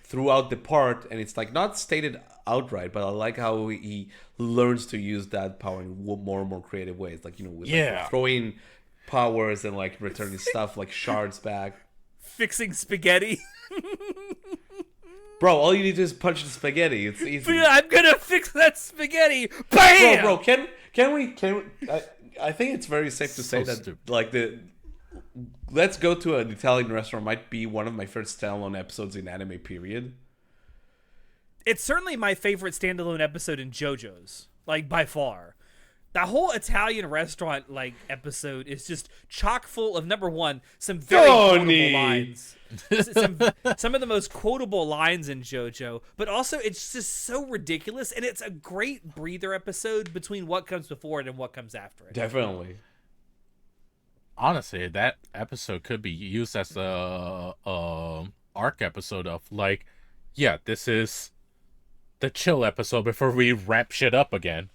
throughout the part, and it's like not stated outright, but I like how he learns to use that power in more and more creative ways, like with like, throwing powers and like returning stuff like shards back, fixing spaghetti. Bro, all you need to do is punch the spaghetti. It's easy. I'm gonna fix that spaghetti. Bam! Bro, can we? I think it's very safe to say that stupid. like Let's Go to an Italian Restaurant might be one of my first standalone episodes in anime, period. It's certainly my favorite standalone episode in JoJo's, like by far. That whole Italian restaurant like episode is just chock full of, number one, some very quotable lines. some of the most quotable lines in JoJo, but also it's just so ridiculous, and it's a great breather episode between what comes before it and what comes after it. Definitely. Honestly, that episode could be used as a arc episode of like, yeah, this is the chill episode before we ramp shit up again.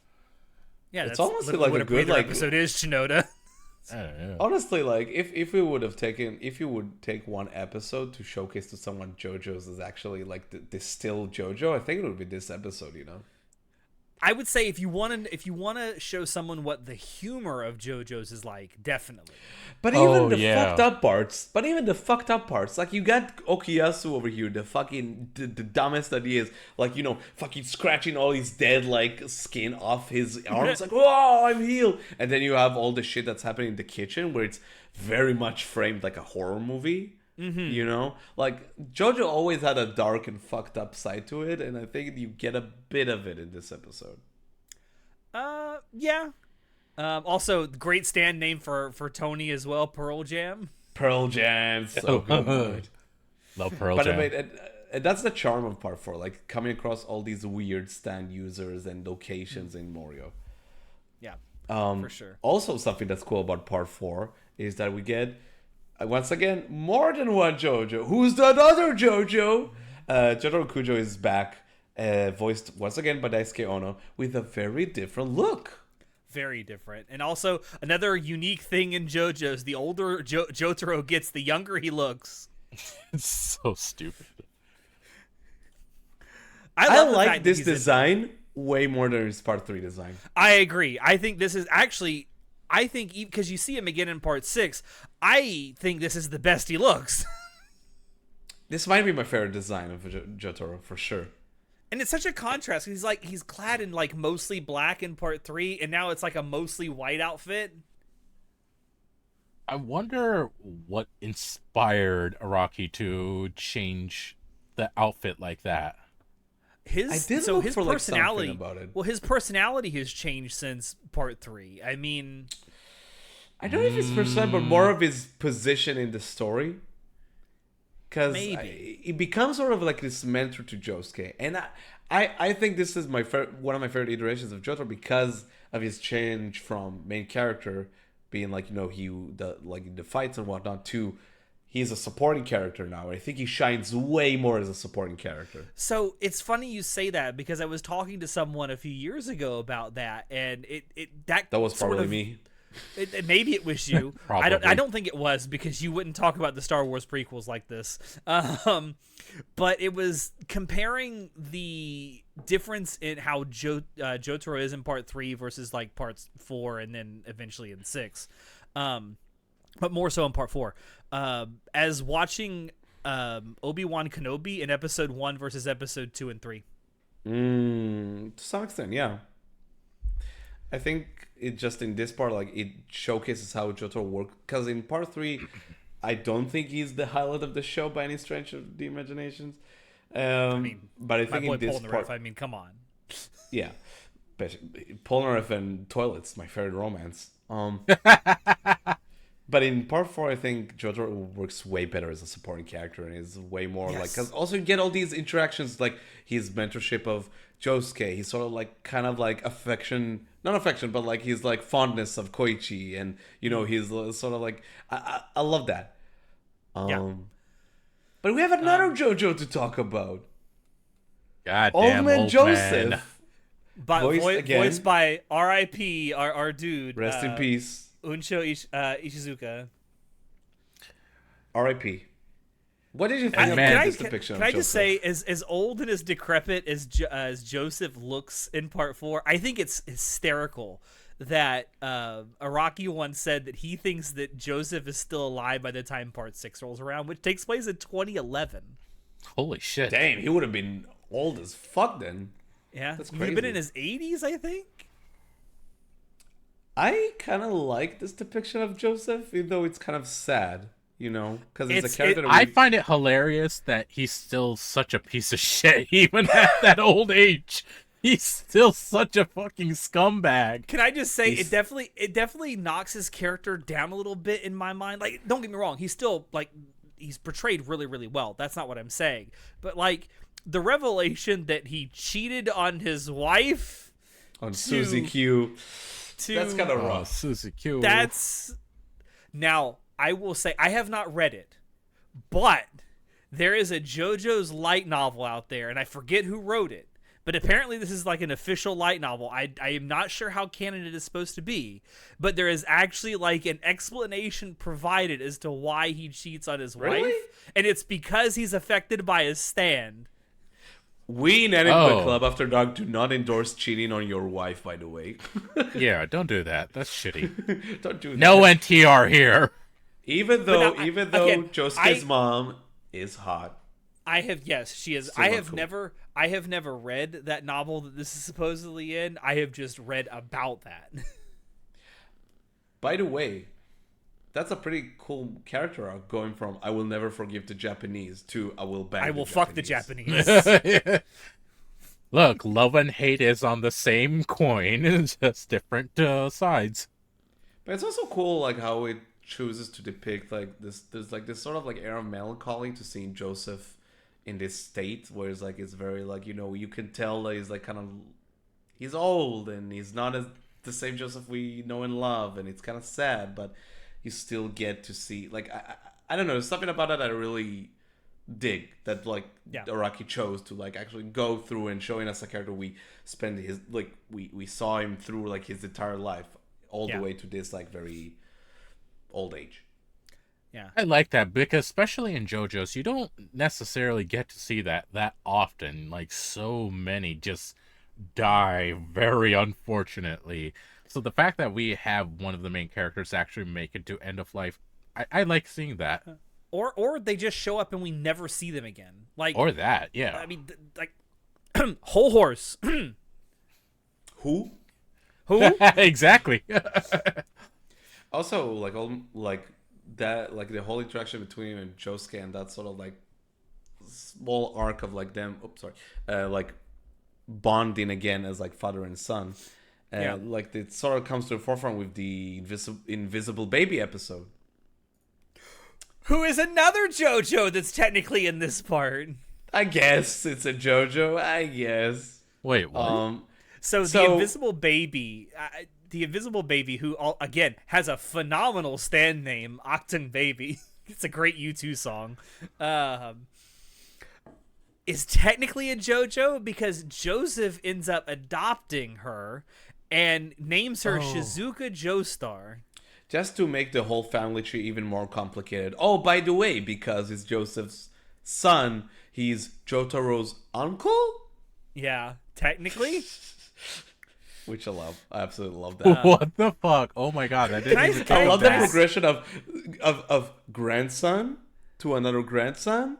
Yeah, it's that's honestly like what a good like episode is, Shinoda. Honestly, like if we would have taken, if you would take one episode to showcase to someone JoJo's is actually like the still JoJo, I think it would be this episode. I would say if you want to show someone what the humor of JoJo's is like, definitely. But even fucked up parts, like you got Okuyasu over here, the dumbest ideas, like fucking scratching all his dead like skin off his arms, like whoa, I'm healed, and then you have all the shit that's happening in the kitchen where it's very much framed like a horror movie. Like JoJo always had a dark and fucked up side to it, and I think you get a bit of it in this episode. Yeah. Also, great stand name for Tony as well, Pearl Jam. Pearl Jam, so good. Love Pearl Jam. I mean, and that's the charm of part 4, like coming across all these weird stand users and locations in Morio. Yeah, for sure. Also, something that's cool about part 4 is that we get, once again, more than one JoJo. Who's that other JoJo? Jotaro Kujo is back, voiced once again by Daisuke Ono, with a very different look. Very different. And also, another unique thing in JoJo's, the older Jotaro gets, the younger he looks. It's so stupid. I like this design way more than his part 3 design. I agree. I think this is actually... I think, because you see him again in part 6, I think this is the best he looks. This might be my favorite design of Jotaro, for sure. And it's such a contrast. He's clad in like mostly black in part 3, and now it's like a mostly white outfit. I wonder what inspired Araki to change the outfit like that. His personality about it. Well, his personality has changed since part 3. I mean, I don't know if it's personality, but more of his position in the story. Because it becomes sort of like this mentor to Josuke, and I think this is one of my favorite iterations of Jotaro because of his change from main character being like the fights and whatnot to he's a supporting character now. I think he shines way more as a supporting character. So it's funny you say that because I was talking to someone a few years ago about that, and that was probably me. Maybe it was you. I don't think it was, because you wouldn't talk about the Star Wars prequels like this. But it was comparing the difference in how Jotaro is in part 3 versus like parts 4 and then eventually in 6. But more so in part 4. As watching Obi-Wan Kenobi in episode 1 versus episode 2 and 3. To some extent, yeah. I think it just in this part, like it showcases how Jotaro works. Because in part 3, I don't think he's the highlight of the show by any stretch of the imaginations. I mean, but I my think boy in this Polnareff. part, I mean, come on. yeah, but Polnareff and toilets, my favorite romance. But in part 4, I think Jotaro works way better as a supporting character and is way more like, because also you get all these interactions, like his mentorship of Josuke. He's sort of like kind of like affection, not affection, but like his like fondness of Koichi, and he's sort of like I love that. Yeah. But we have another JoJo to talk about. Goddamn Old Man old Joseph, man. But voiced by R.I.P. our dude. rest in peace. Unsho Ishizuka. R.I.P. What did you think of this depiction of Can I Joseph? just say, as old and as decrepit as Joseph looks in part 4, I think it's hysterical that Araki once said that he thinks that Joseph is still alive by the time part 6 rolls around, which takes place in 2011. Holy shit. Damn, he would have been old as fuck then. Yeah, That's he would have been crazy. in his 80s, I think. I kind of like this depiction of Joseph, even though it's kind of sad, because it's a character that I find it hilarious that he's still such a piece of shit, even at that old age. He's still such a fucking scumbag. Can I just say it definitely knocks his character down a little bit in my mind. Like, don't get me wrong, he's still like he's portrayed really, really well. That's not what I'm saying. But like the revelation that he cheated on his wife on Suzy Q. That's kind of Oh, rough. Suzy Q. Now, I will say I have not read it, but there is a JoJo's light novel out there, and I forget who wrote it. But apparently this is like an official light novel. I am not sure how canon it is supposed to be, but there is actually like an explanation provided as to why he cheats on his wife, and it's because he's affected by his stand. We in Anime Club After Dark do not endorse cheating on your wife, by the way. Yeah, don't do that. That's shitty. Don't do that. No NTR here. Even though again, Josuke's mom is hot. She is. Still I have never read that novel that this is supposedly in. I have just read about that. By the way, that's a pretty cool character arc, going from I will never forgive the Japanese to I will bang I will the fuck the Japanese. Japanese. Look, love and hate is on the same coin, it's just different sides. But it's also cool, like how it chooses to depict like this. There's like this sort of like air of melancholy to seeing Joseph in this state, where it's like it's very like you can tell that he's like kind of he's old and he's not as the same Joseph we know and love, and it's kind of sad, but you still get to see like I don't know, there's something about it that I really dig, that like Araki chose to like actually go through and showing us a character we spend his like we saw him through like his entire life all the way to this like very old age. Yeah, I like that because especially in JoJo's, you don't necessarily get to see that often. Like so many just die very unfortunately. So the fact that we have one of the main characters actually make it to end of life, I like seeing that. Or they just show up and we never see them again. Like Or that, yeah. I mean, like Whole Horse. Who? Exactly. Also, like all like that, like the whole interaction between him and Josuke, and that sort of like small arc of like them. Oops, sorry. Like bonding again as like father and son. Like it sort of comes to the forefront with the invisible baby episode. Who is another JoJo that's technically in this part. I guess it's a JoJo. I guess. Wait, what? So the invisible baby, who again has a phenomenal stand name, Octon Baby. It's a great U2 song. Is technically a JoJo because Joseph ends up adopting her and names her Shizuka Joestar. Just to make the whole family tree even more complicated. Oh, by the way, because it's Joseph's son, he's Jotaro's uncle? Yeah, technically. Which I love. I absolutely love that. What the fuck? Oh my god, I didn't even I think love the that. progression of grandson to another grandson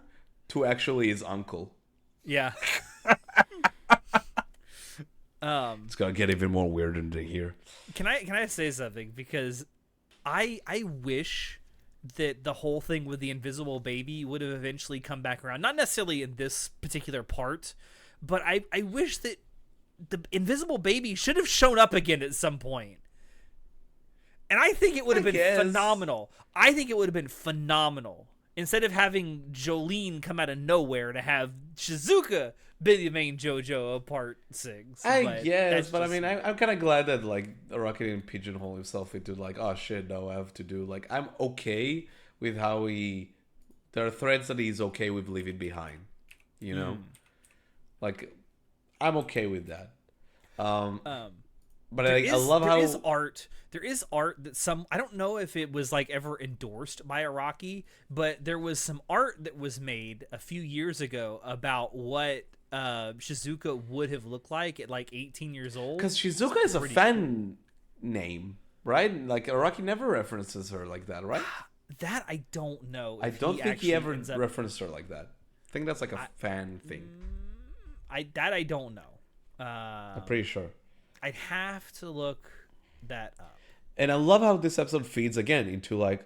to actually his uncle. Yeah. It's gonna get even more weird than here. Can I say something? Because I wish that the whole thing with the invisible baby would have eventually come back around. Not necessarily in this particular part, but I wish that the invisible baby should have shown up again at some point. And I think it would have been phenomenal. I think it would have been phenomenal. Instead of having Jolene come out of nowhere to have Shizuka be the main JoJo of part 6. I guess, but I mean, I'm kind of glad that like Araki didn't pigeonhole himself into like, oh shit, no, I have to do like I'm okay with how there are threads that he's okay with leaving behind, you know, like I'm okay with that. But I love how there is art that I don't know if it was like ever endorsed by Araki, but there was some art that was made a few years ago about what Shizuka would have looked like at like 18 years old. Because Shizuka is a fan name, right? Like Araki never references her like that, right? That I don't know. I don't think he ever referenced her like that. I think that's like a fan thing. I don't know. I'm pretty sure. I'd have to look that up. And I love how this episode feeds again into like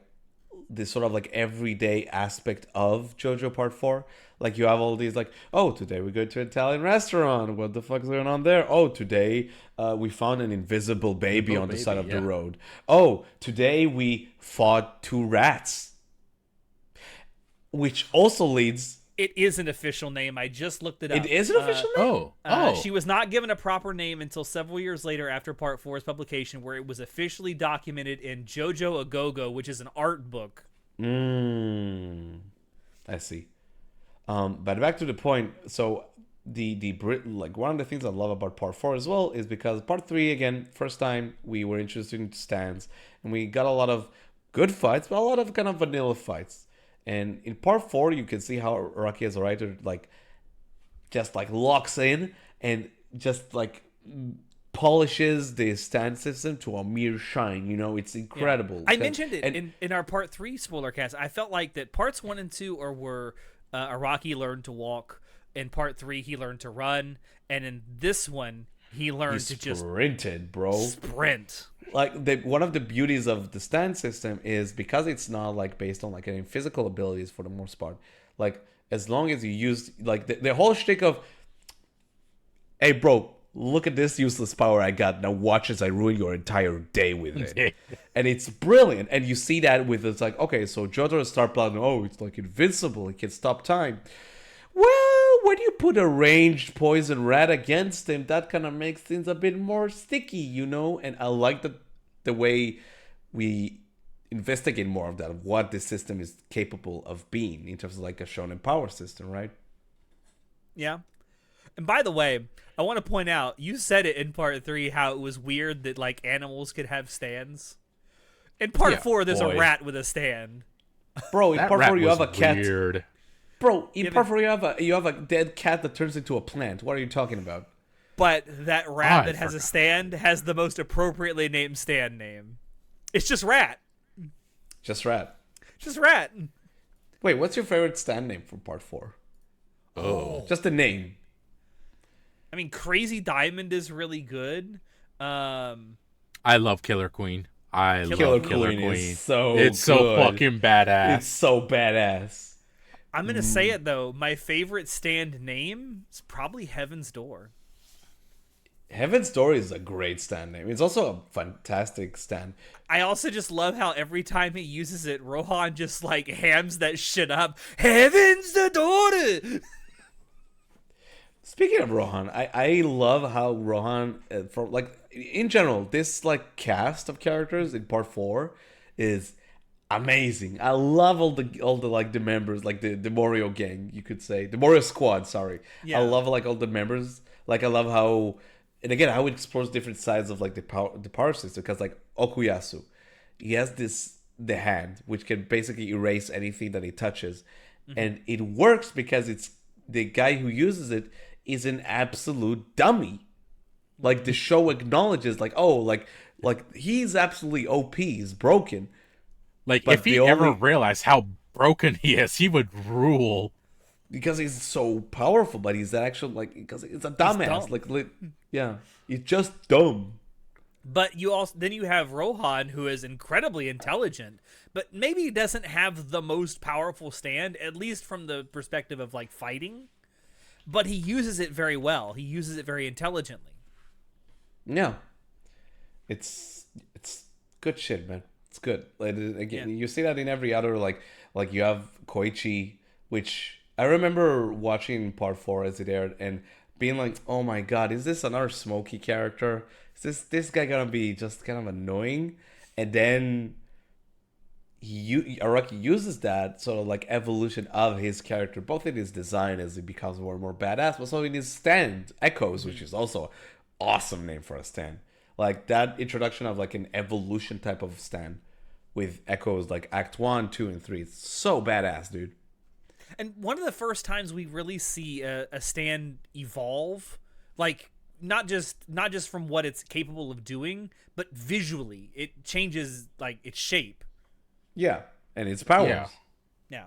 this sort of like everyday aspect of JoJo Part 4. Like you have all these like, oh, today we go to an Italian restaurant. What the fuck's going on there? Oh, today we found an invisible baby on the side of the road. Oh, today we fought 2 rats. Which also leads... It is an official name. I just looked it up. It is an official name? She was not given a proper name until several years later after Part 4's publication, where it was officially documented in JoJo A Go-Go, which is an art book. I see. But back to the point. So like one of the things I love about Part 4 as well is because Part 3, again, first time we were introduced to stands, and we got a lot of good fights, but a lot of kind of vanilla fights. And in Part 4, you can see how Araki as a writer, like, just, like, locks in and just, like, polishes the stand system to a mere shine. You know, it's incredible. Yeah. I mentioned it in our Part 3 spoiler cast. I felt like that Parts 1 and 2 are where Araki learned to walk. In Part 3, he learned to run. And in this one, he learned to just... sprinted, bro. Sprint. Like one of the beauties of the stand system is because it's not like based on like any physical abilities for the most part. Like as long as you use like the whole shtick of, hey bro, look at this useless power I got. Now watch as I ruin your entire day with it. And it's brilliant. And you see that with it's like, okay, so Jotaro start plotting, oh, it's like invincible, it can stop time. Well, when you put a ranged poison rat against him, that kind of makes things a bit more sticky, you know? And I like the way we investigate more of that, of what this system is capable of being in terms of like a shonen power system, right? Yeah. And by the way, I want to point out, you said it in Part 3 how it was weird that like animals could have stands. In Part 4, there's a rat with a stand. Bro, in Part 4 you have a cat. Weird. Bro, in Part 4 you have a dead cat that turns into a plant. What are you talking about? But that rat that has a stand has the most appropriately named stand name. It's just Rat. Just Rat. Just Rat. Wait, what's your favorite stand name for Part 4? Oh. Just the name. I mean, Crazy Diamond is really good. I love Killer Queen. Killer Queen. Is so it's good. so fucking badass. It's so badass. I'm going to say it, though. My favorite stand name is probably Heaven's Door. Heaven's Door is a great stand name. It's also a fantastic stand. I also just love how every time he uses it, Rohan just, like, hams that shit up. Heaven's the Door! Speaking of Rohan, I love how Rohan, in general, this, like, cast of characters in Part 4 is... amazing. I love all the like the members, like the Morio gang, you could say. The Morio squad, sorry. Yeah. I love like all the members. Like I love how, and again, how it explores different sides of like the power system, because like Okuyasu, he has the hand which can basically erase anything that he touches. And it works because it's the guy who uses it is an absolute dummy. Like the show acknowledges like, oh, like he's absolutely OP, he's broken. Like, but if he ever realized how broken he is, he would rule. Because he's so powerful, but he's actually, like, because it's a dumbass. Like, yeah, he's just dumb. But you have Rohan, who is incredibly intelligent, but maybe doesn't have the most powerful stand, at least from the perspective of like fighting. But he uses it very well. He uses it very intelligently. Yeah, it's good shit, man. It's good. Like, again, you see that in every other like you have Koichi, which I remember watching part 4 as it aired and being like, oh my god, is this another Smokey character? Is this guy gonna be just kind of annoying? And then Araki uses that sort of like evolution of his character, both in his design as he becomes more and more badass, but also in his stand, Echoes, which is also awesome name for a stand. Like that introduction of like an evolution type of stand with Echoes like Act 1, 2, and 3. It's so badass, dude. And one of the first times we really see a stand evolve, like not just from what it's capable of doing, but visually it changes like its shape. Yeah, and its powers. Yeah. Yeah.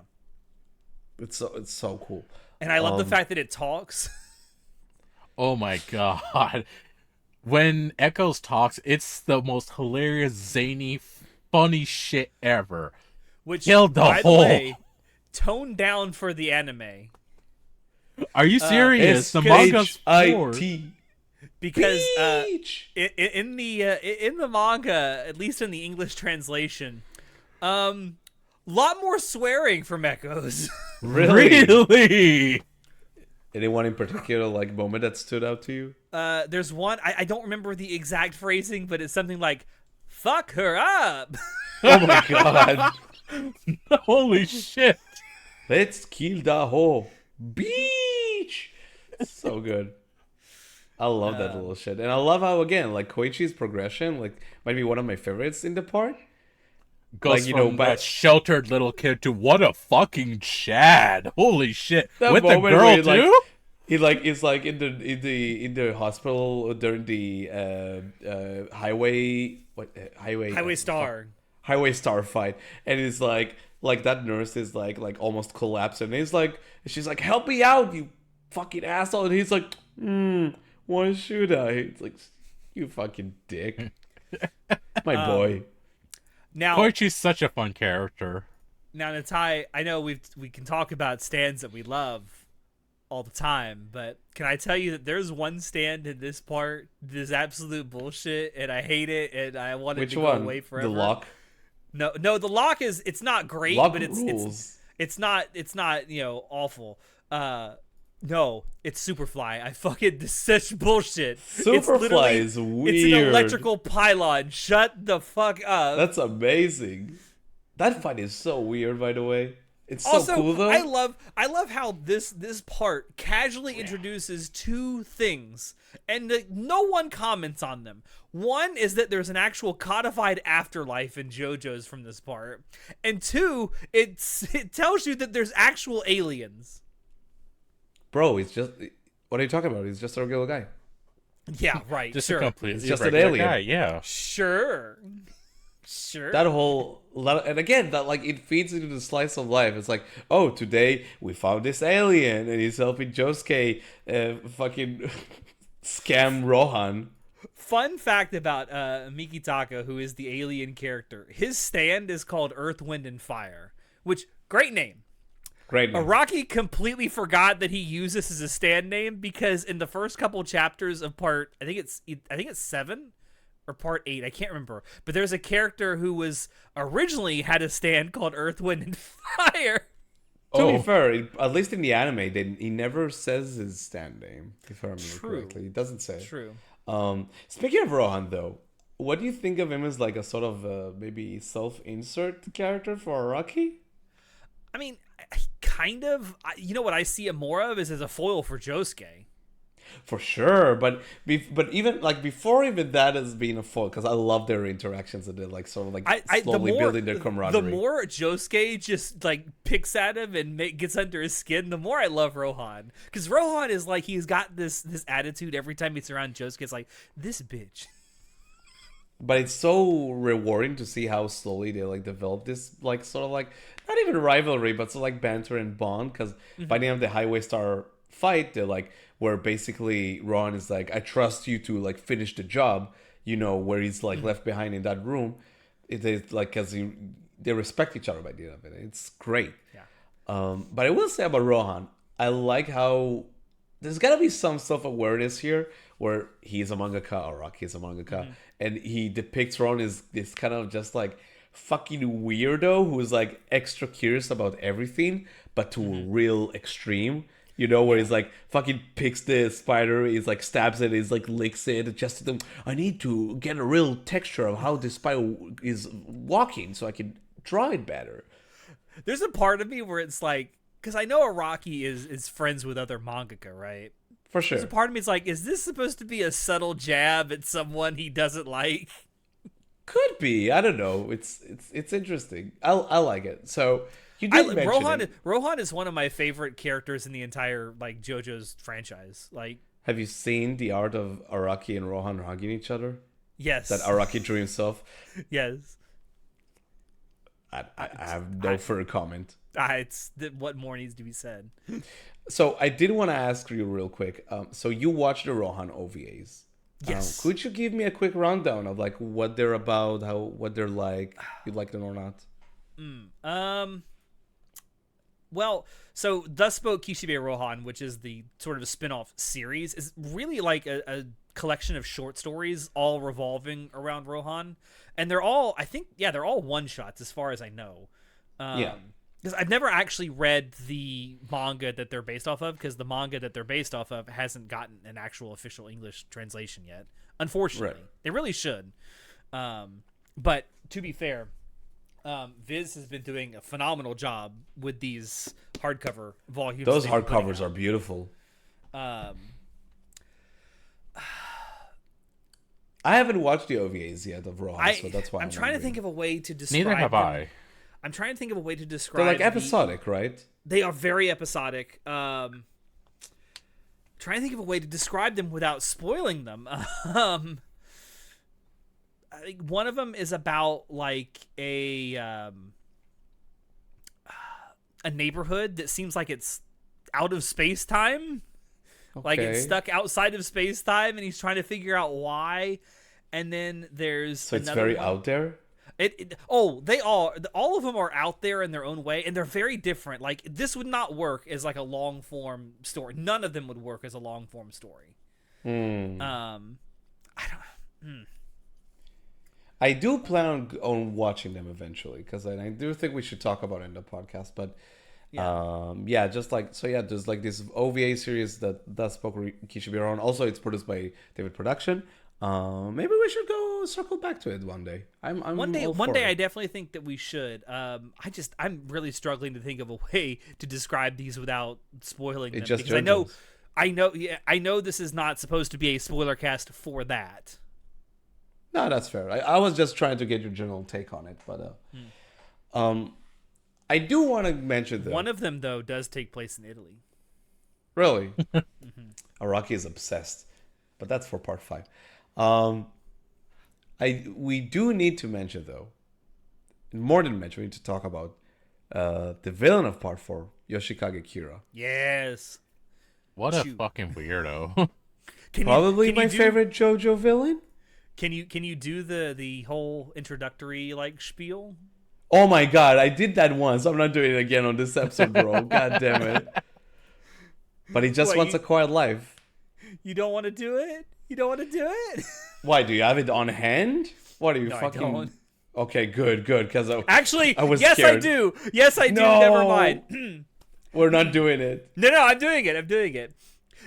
It's so cool. And I love the fact that it talks. Oh my god. When Echoes talks, it's the most hilarious, zany, funny shit ever. Which, Killed the by whole. the way, toned down for the anime. Are you serious? The manga's four. SHIT. Because Beach! in the manga, at least in the English translation, lot more swearing from Echoes. Really? Anyone in particular like moment that stood out to you? There's one I don't remember the exact phrasing, but it's something like "fuck her up." Oh my god! Holy shit! Let's kill the whole beach. So good. I love that little shit, and I love how again like Koichi's progression like might be one of my favorites in the part. Goes from that sheltered little kid to what a fucking Chad. Holy shit! With the girl too. He's like in the hospital during the highway star fight, and he's like that nurse is like almost collapsing, and he's like she's like help me out you fucking asshole, and he's like why should I? It's like you fucking dick, my boy. Now, Koichi's such a fun character. Now, Natai, I know we can talk about stands that we love all the time, but can I tell you that there's one stand in this part that is absolute bullshit, and I hate it, and I want it to go away forever. The lock? No, the lock it's not great, lock but it's not awful. No, it's Superfly. I fucking this is such bullshit. Superfly is weird. It's an electrical pylon. Shut the fuck up. That's amazing. That fight is so weird, by the way. It's so also, cool though. I love how this part casually introduces two things, and no one comments on them. One is that there's an actual codified afterlife in JoJo's from this part, and two, it tells you that there's actual aliens. Bro, it's just what are you talking about? He's just a regular guy. Yeah, right. Just sure. a complete. It's just an alien. Guy, yeah. Sure. That whole and again that like it feeds into the slice of life. It's like, oh, today we found this alien and he's helping Josuke fucking scam Rohan. Fun fact about Mikitaka, who is the alien character, his stand is called Earth, Wind, and Fire, which great name. Great name. Araki completely forgot that he used this as a stand name because in the first couple chapters of part, I think it's 7 or part 8, I can't remember. But there's a character who was originally had a stand called Earth, Wind, and Fire. To be fair, at least in the anime, he never says his stand name, if I remember correctly. He doesn't say. True. Speaking of Rohan, though, what do you think of him as like a sort of maybe self-insert character for Araki? I mean, kind of. You know what I see it more of is as a foil for Josuke. For sure, but even like before even that as being a foil, because I love their interactions and they're like sort of like slowly building their camaraderie. The more Josuke just like picks at him and gets under his skin, the more I love Rohan. Because Rohan is like he's got this attitude every time he's around Josuke. It's like this bitch. But it's so rewarding to see how slowly they like develop this like sort of like not even rivalry, but sort of like banter and bond. Because by the end of the Highway Star fight, they're like where basically Ron is like, I trust you to like finish the job, where he's like left behind in that room. It is like they respect each other by the end of it. It's great. Yeah. But I will say about Rohan, I like how there's gotta be some self-awareness here where he's a mangaka, Araki is a mangaka, and he depicts Rohan as this kind of just like fucking weirdo who's like extra curious about everything, but to a real extreme. Where he's like fucking picks the spider, he's like stabs it, he's like licks it, just I need to get a real texture of how this spider is walking so I can draw it better. There's a part of me where it's like, because I know Araki is friends with other mangaka, right? For sure. There's a part of me is like, is this supposed to be a subtle jab at someone he doesn't like? Could be. I don't know. It's interesting. I like it. So you did mention it. Rohan is one of my favorite characters in the entire like JoJo's franchise. Like, have you seen the art of Araki and Rohan hugging each other? Yes. That Araki drew himself. Yes. I have no further comment. What more needs to be said. So I did want to ask you real quick. So you watched the Rohan OVAs. Yes. Could you give me a quick rundown of like what they're about, what they're like, if you like them or not? Well, so Thus Spoke Kishibe Rohan, which is the sort of a spin-off series, is really like a collection of short stories all revolving around Rohan. And they're all, I think, they're all one-shots as far as I know. Because I've never actually read the manga that they're based off of, because the manga that they're based off of hasn't gotten an actual official English translation yet. Unfortunately. Right. They really should. But to be fair, Viz has been doing a phenomenal job with these hardcover volumes. Those hardcovers are beautiful. I haven't watched the OVAs yet of Rohan, so that's why I'm trying to think of a way to describe Neither have I. I'm trying to think of a way to describe. They're like episodic, right? They are very episodic. Trying to think of a way to describe them without spoiling them. I think one of them is about like a neighborhood that seems like it's out of space time. Okay. Like it's stuck outside of space time, and he's trying to figure out why. And then there's it's very out there. All of them are out there in their own way, and they're very different. Like this would not work as like a long form story. None of them would work as a long form story. I don't. I do plan on watching them eventually, because I do think we should talk about it in the podcast. But there's like this OVA series that spoke Kishibe Rohan. Also, it's produced by David Production. Maybe we should go circle back to it one day. One day I definitely think that we should. I'm really struggling to think of a way to describe these without spoiling them, because I know this is not supposed to be a spoiler cast for that. No, that's fair. I was just trying to get your general take on it, but I do want to mention that one of them though does take place in Italy. Really? Araki is obsessed, but that's for part 5. We do need to mention though, more than mention, we need to talk about the villain of part 4, Yoshikage Kira. Yes. What a fucking weirdo. Probably my favorite JoJo villain. Can you do the whole introductory like spiel? Oh my god, I did that once. I'm not doing it again on this episode, bro. God damn it. But he just wants a quiet life. You don't want to do it? You don't want to do it? Why, do you have it on hand? What are you fucking... I don't. Okay, good, because I was yes, scared. I do. Yes, I do. No. Never mind. We're not doing it. No, I'm doing it.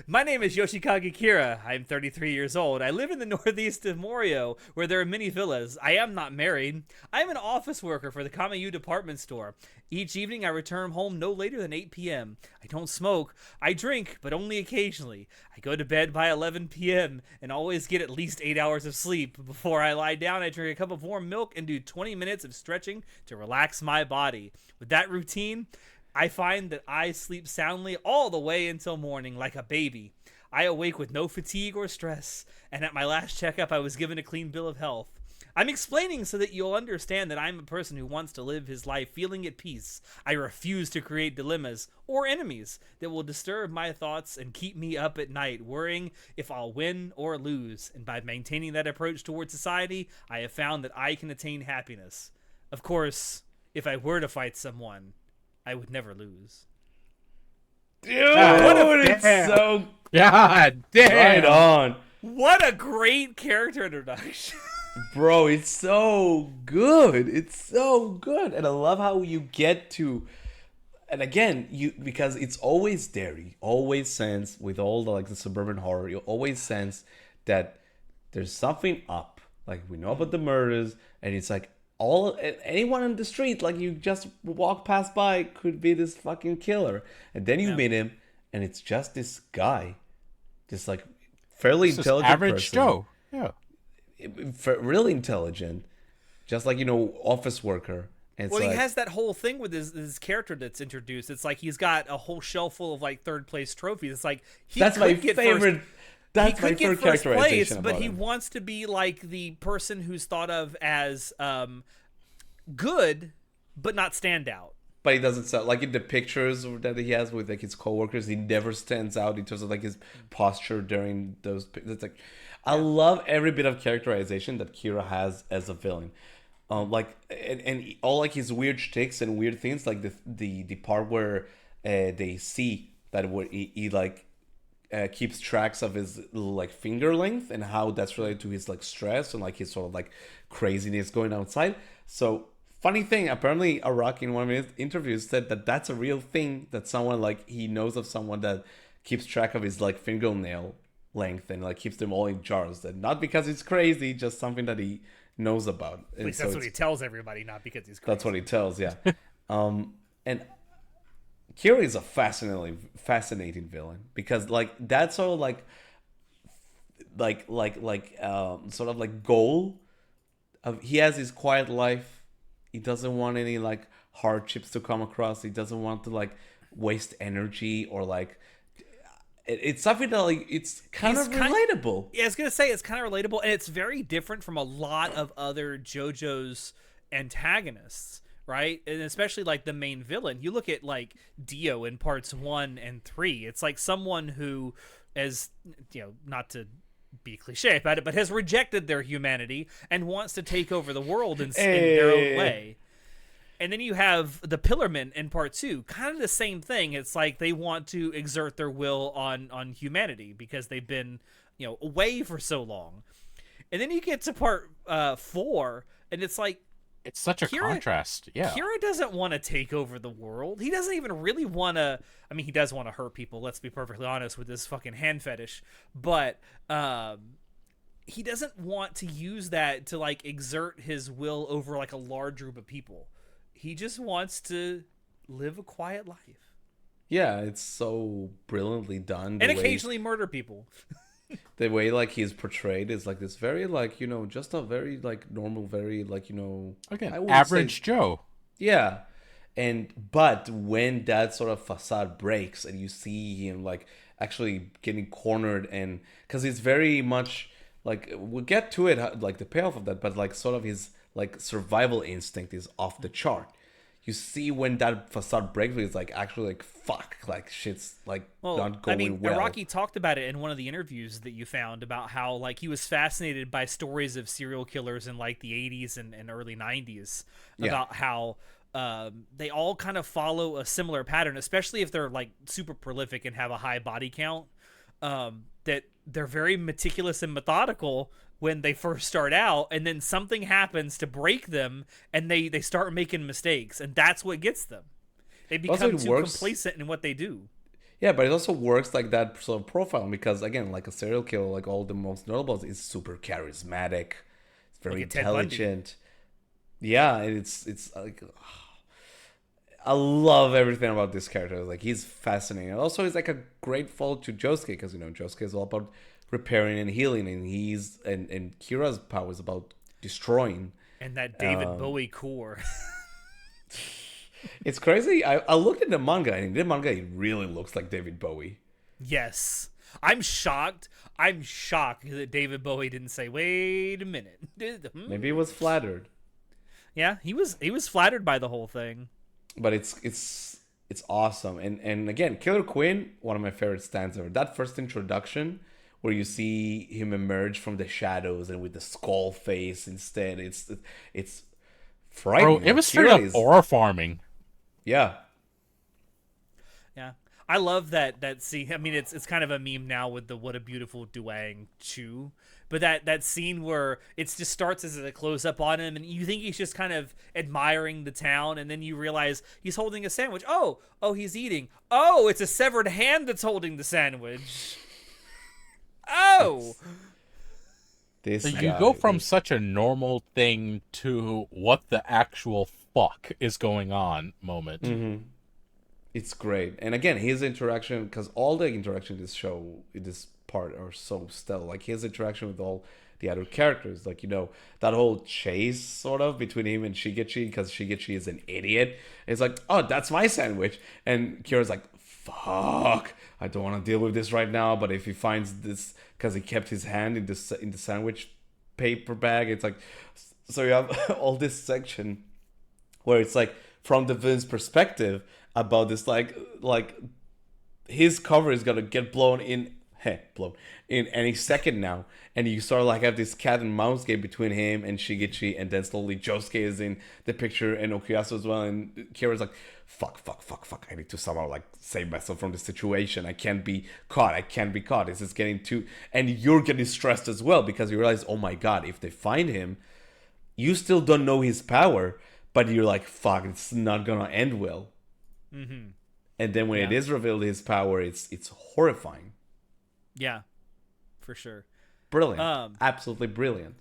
My name is Yoshikage Kira. I'm 33 years old. I live in the northeast of Morio, where there are many villas. I am not married. I am an office worker for the Kamayu department store. Each evening I return home no later than 8 p.m. I don't smoke. I drink, but only occasionally. I go to bed by 11 p.m. and always get at least 8 hours of sleep. Before I lie down, I drink a cup of warm milk and do 20 minutes of stretching to relax my body. With that routine, I find that I sleep soundly all the way until morning like a baby. I awake with no fatigue or stress, and at my last checkup I was given a clean bill of health. I'm explaining so that you'll understand that I'm a person who wants to live his life feeling at peace. I refuse to create dilemmas or enemies that will disturb my thoughts and keep me up at night, worrying if I'll win or lose. And by maintaining that approach towards society, I have found that I can attain happiness. Of course, if I were to fight someone, I would never lose. Dude, it's so God damn. right on. What a great character introduction. Bro, it's so good. It's so good. And I love how you get to, and again, because it's always there. You always sense with all the like the suburban horror, you always sense that there's something up. Like we know about the murders, and it's like anyone on the street, like you just walk past by, could be this fucking killer. And then you meet him, and it's just this guy, this like fairly intelligent average person. Joe. Yeah. Really intelligent, just like office worker. And well, he has that whole thing with his character that's introduced. It's like he's got a whole shelf full of like third place trophies. It's like that's my favorite. That's my favorite characterization. But he wants to be like the person who's thought of as good, but not stand out. But he doesn't sound like in the pictures that he has with like his coworkers. He never stands out in terms of like his posture during those. It's like I love every bit of characterization that Kira has as a villain. Like and all like his weird shticks and weird things, like the part where they see that where he like keeps tracks of his like finger length and how that's related to his like stress and like his sort of like craziness going outside. So funny thing, apparently Araki in one of his interviews said that that's a real thing, that someone like he knows of someone that keeps track of his like fingernail length and like keeps them all in jars, and not because it's crazy, just something that he knows about. At least that's what he tells everybody, not because he's crazy. That's what he tells, yeah. And Kira is a fascinating villain because like that's sort of like sort of like goal of, he has his quiet life. He doesn't want any like hardships to come across. He doesn't want to like waste energy or like it's something that like it's kind of relatable. Yeah, I was gonna say it's kind of relatable, and it's very different from a lot of other JoJo's antagonists, right? And especially like the main villain. You look at like Dio in parts 1 and 3. It's like someone who, as not to be cliche about it, but has rejected their humanity and wants to take over the world in their own way. And then you have the Pillarmen in part 2, kind of the same thing. It's like they want to exert their will on humanity because they've been, away for so long. And then you get to part 4, and it's like it's such a contrast. Yeah, Kira doesn't want to take over the world. He doesn't even really want to. I mean, he does want to hurt people. Let's be perfectly honest with this fucking hand fetish, but he doesn't want to use that to like exert his will over like a large group of people. He just wants to live a quiet life. Yeah, it's so brilliantly done. And occasionally murder people. The way like he's portrayed is like this very like, just a very like normal, very like, again, average Joe. Yeah. But when that sort of facade breaks and you see him like actually getting cornered, and because it's very much like, we'll get to it, like the payoff of that, but like sort of his like survival instinct is off the chart. You see when that facade breaks, it's like actually like fuck, like shit's like not going well. Araki talked about it in one of the interviews that you found about how like he was fascinated by stories of serial killers in like the 80s and early 90s about how they all kind of follow a similar pattern, especially if they're like super prolific and have a high body count. That they're very meticulous and methodical when they first start out, and then something happens to break them, and they start making mistakes, and that's what gets them. They become too complacent in what they do. Yeah, but it also works like that sort of profile because, again, like a serial killer, like all the most notables, is super charismatic. It's very intelligent. Yeah, it's like... I love everything about this character. Like, he's fascinating. And also, he's like a great follow to Josuke because, Josuke is all about repairing and healing, and and Kira's power is about destroying. And that David Bowie core. It's crazy. I looked at the manga, and in the manga, it really looks like David Bowie. Yes. I'm shocked. I'm shocked that David Bowie didn't say, "Wait a minute." Maybe he was flattered. Yeah, he was flattered by the whole thing. But it's awesome. And again, Killer Queen, one of my favorite stands ever. That first introduction where you see him emerge from the shadows and with the skull face instead, it's frightening. Bro, it was straight up horror farming. Yeah. Yeah. I love that scene. I mean, it's kind of a meme now with the What a Beautiful Duang 2. But that scene where it just starts as a close-up on him, and you think he's just kind of admiring the town, and then you realize he's holding a sandwich. Oh, he's eating. Oh, it's a severed hand that's holding the sandwich. Oh! So you go from such a normal thing to what the actual fuck is going on moment. Mm-hmm. It's great. And again, his interaction, because all the interaction in this show, in this part, are so stellar. Like his interaction with all the other characters, like, you know, that whole chase sort of between him and Shigechi, because Shigechi is an idiot. It's like, oh, that's my sandwich. And Kira's like, fuck, I don't want to deal with this right now. But if he finds this, because he kept his hand in the sandwich paper bag, it's like, so you have all this section where it's like from the villain's perspective about this, like his cover is gonna get blown in any second now, and you sort of like have this cat and mouse game between him and Shigechi, and then slowly Josuke is in the picture and Okuyasu as well, and Kira's like, fuck, I need to somehow like save myself from this situation. I can't be caught. This is getting too, and you're getting stressed as well because you realize, oh my god, if they find him, you still don't know his power, but you're like, fuck, it's not gonna end well. Mm-hmm. And then when it is revealed his power, it's horrifying. Yeah, for sure. Brilliant. Absolutely brilliant.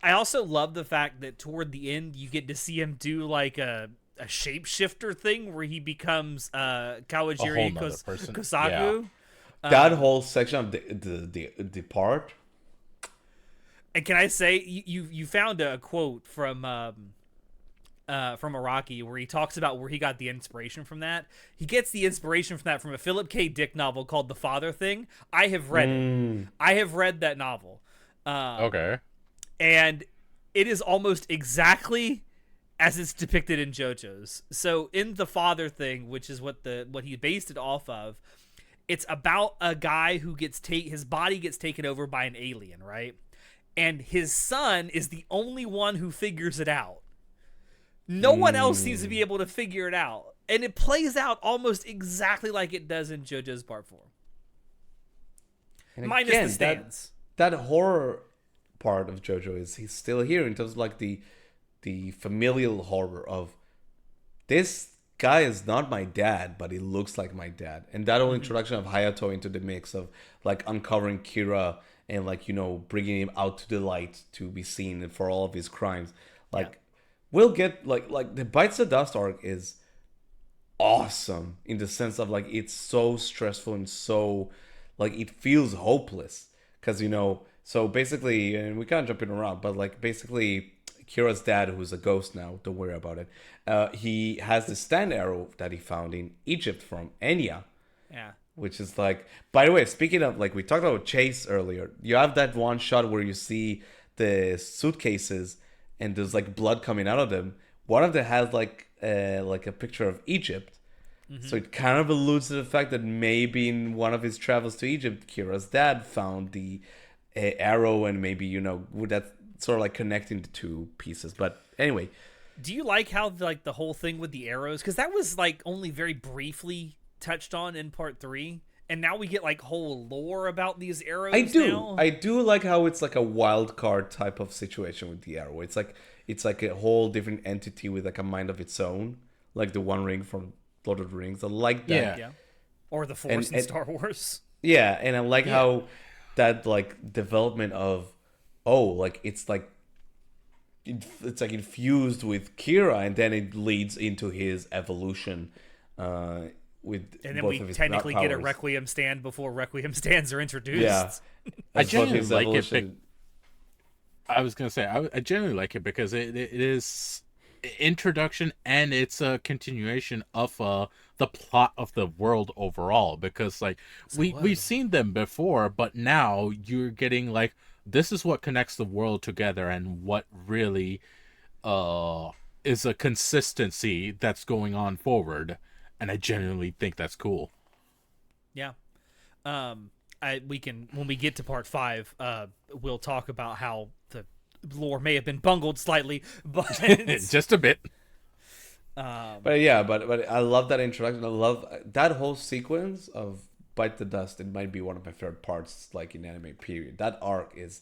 I also love the fact that toward the end you get to see him do like a shapeshifter thing where he becomes Kawajiri Kosaku. Yeah. That whole section of the part. And can I say you found a quote from Araki where he talks about where he got the inspiration from that. He gets the inspiration from that from a Philip K. Dick novel called The Father Thing. I have read it. I have read that novel. Okay. And it is almost exactly as it's depicted in JoJo's. So in The Father Thing, which is what he based it off of, it's about a guy who his body gets taken over by an alien, right? And his son is the only one who figures it out. No one else seems to be able to figure it out. And it plays out almost exactly like it does in JoJo's Part 4. And minus again, the stands. That horror part of JoJo is he's still here in terms of like the familial horror of this guy is not my dad, but he looks like my dad. And that whole introduction of Hayato into the mix of like uncovering Kira and like, you know, bringing him out to the light to be seen for all of his crimes. Like, we'll get like the Bites the Dust arc is awesome in the sense of like it's so stressful and so like it feels hopeless because, you know, so basically, and we can't jump in around, but like basically Kira's dad, who's a ghost now, don't worry about it, he has the stand arrow that he found in Egypt from Enya. Yeah. Which is like, by the way, speaking of, like, we talked about Chase earlier. You have that one shot where you see the suitcases and there's like blood coming out of them. One of them has like a picture of Egypt. Mm-hmm. So it kind of alludes to the fact that maybe in one of his travels to Egypt, Kira's dad found the arrow, and maybe, you know, that's sort of like connecting the two pieces. But anyway. Do you like how like the whole thing with the arrows? Because that was like only very briefly touched on in Part 3, and now we get like whole lore about these arrows. I do like how it's like a wild card type of situation with the arrow. It's like a whole different entity with like a mind of its own, like the One Ring from Lord of the Rings. I like that. Yeah. Or the Force in Star Wars. Yeah, and I like how that like development of it's like infused with Kira, and then it leads into his evolution. And then we technically get a Requiem stand before Requiem stands are introduced. Yeah. I genuinely like it. I was going to say, I genuinely like it because it is introduction and it's a continuation of the the plot of the world overall, because like we've seen them before, but now you're getting like this is what connects the world together and what really is a consistency that's going on forward, and I genuinely think that's cool. Yeah. We can, when we get to part 5, we'll talk about how the lore may have been bungled slightly, but just a bit. But yeah, but I love that introduction. I love that whole sequence of Bite the Dust. It might be one of my favorite parts, like in anime. Period. That arc is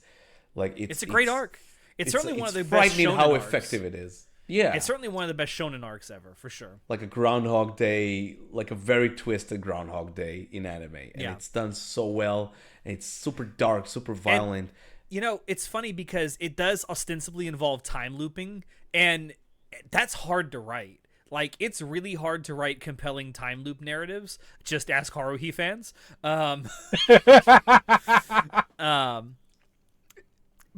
like it's a great arc. It's certainly one of the best frightening shonen how arcs. effective it is. Yeah, It's certainly one of the best shonen arcs ever, for sure. like a Groundhog Day, like a very twisted Groundhog Day in anime, and Yeah. it's done so well. And it's super dark, super violent. You know, it's funny because it does ostensibly involve time looping, and that's hard to write. Like, it's really hard to write compelling time loop narratives. Just ask Haruhi fans.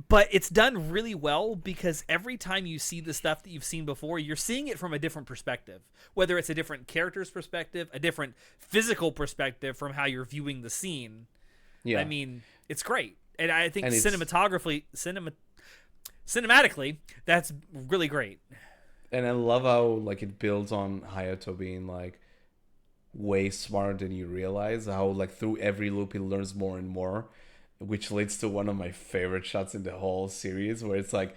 But it's done really well because every time you see the stuff that you've seen before, you're seeing it from a different perspective. Whether it's a different character's perspective, a different physical perspective from how you're viewing the scene. Yeah, I mean, it's great. And I think And cinematically, that's really great. and I love how like it builds on Hayato being like way smarter than you realize. How like through every loop he learns more and more, which leads to one of my favorite shots in the whole series, where it's like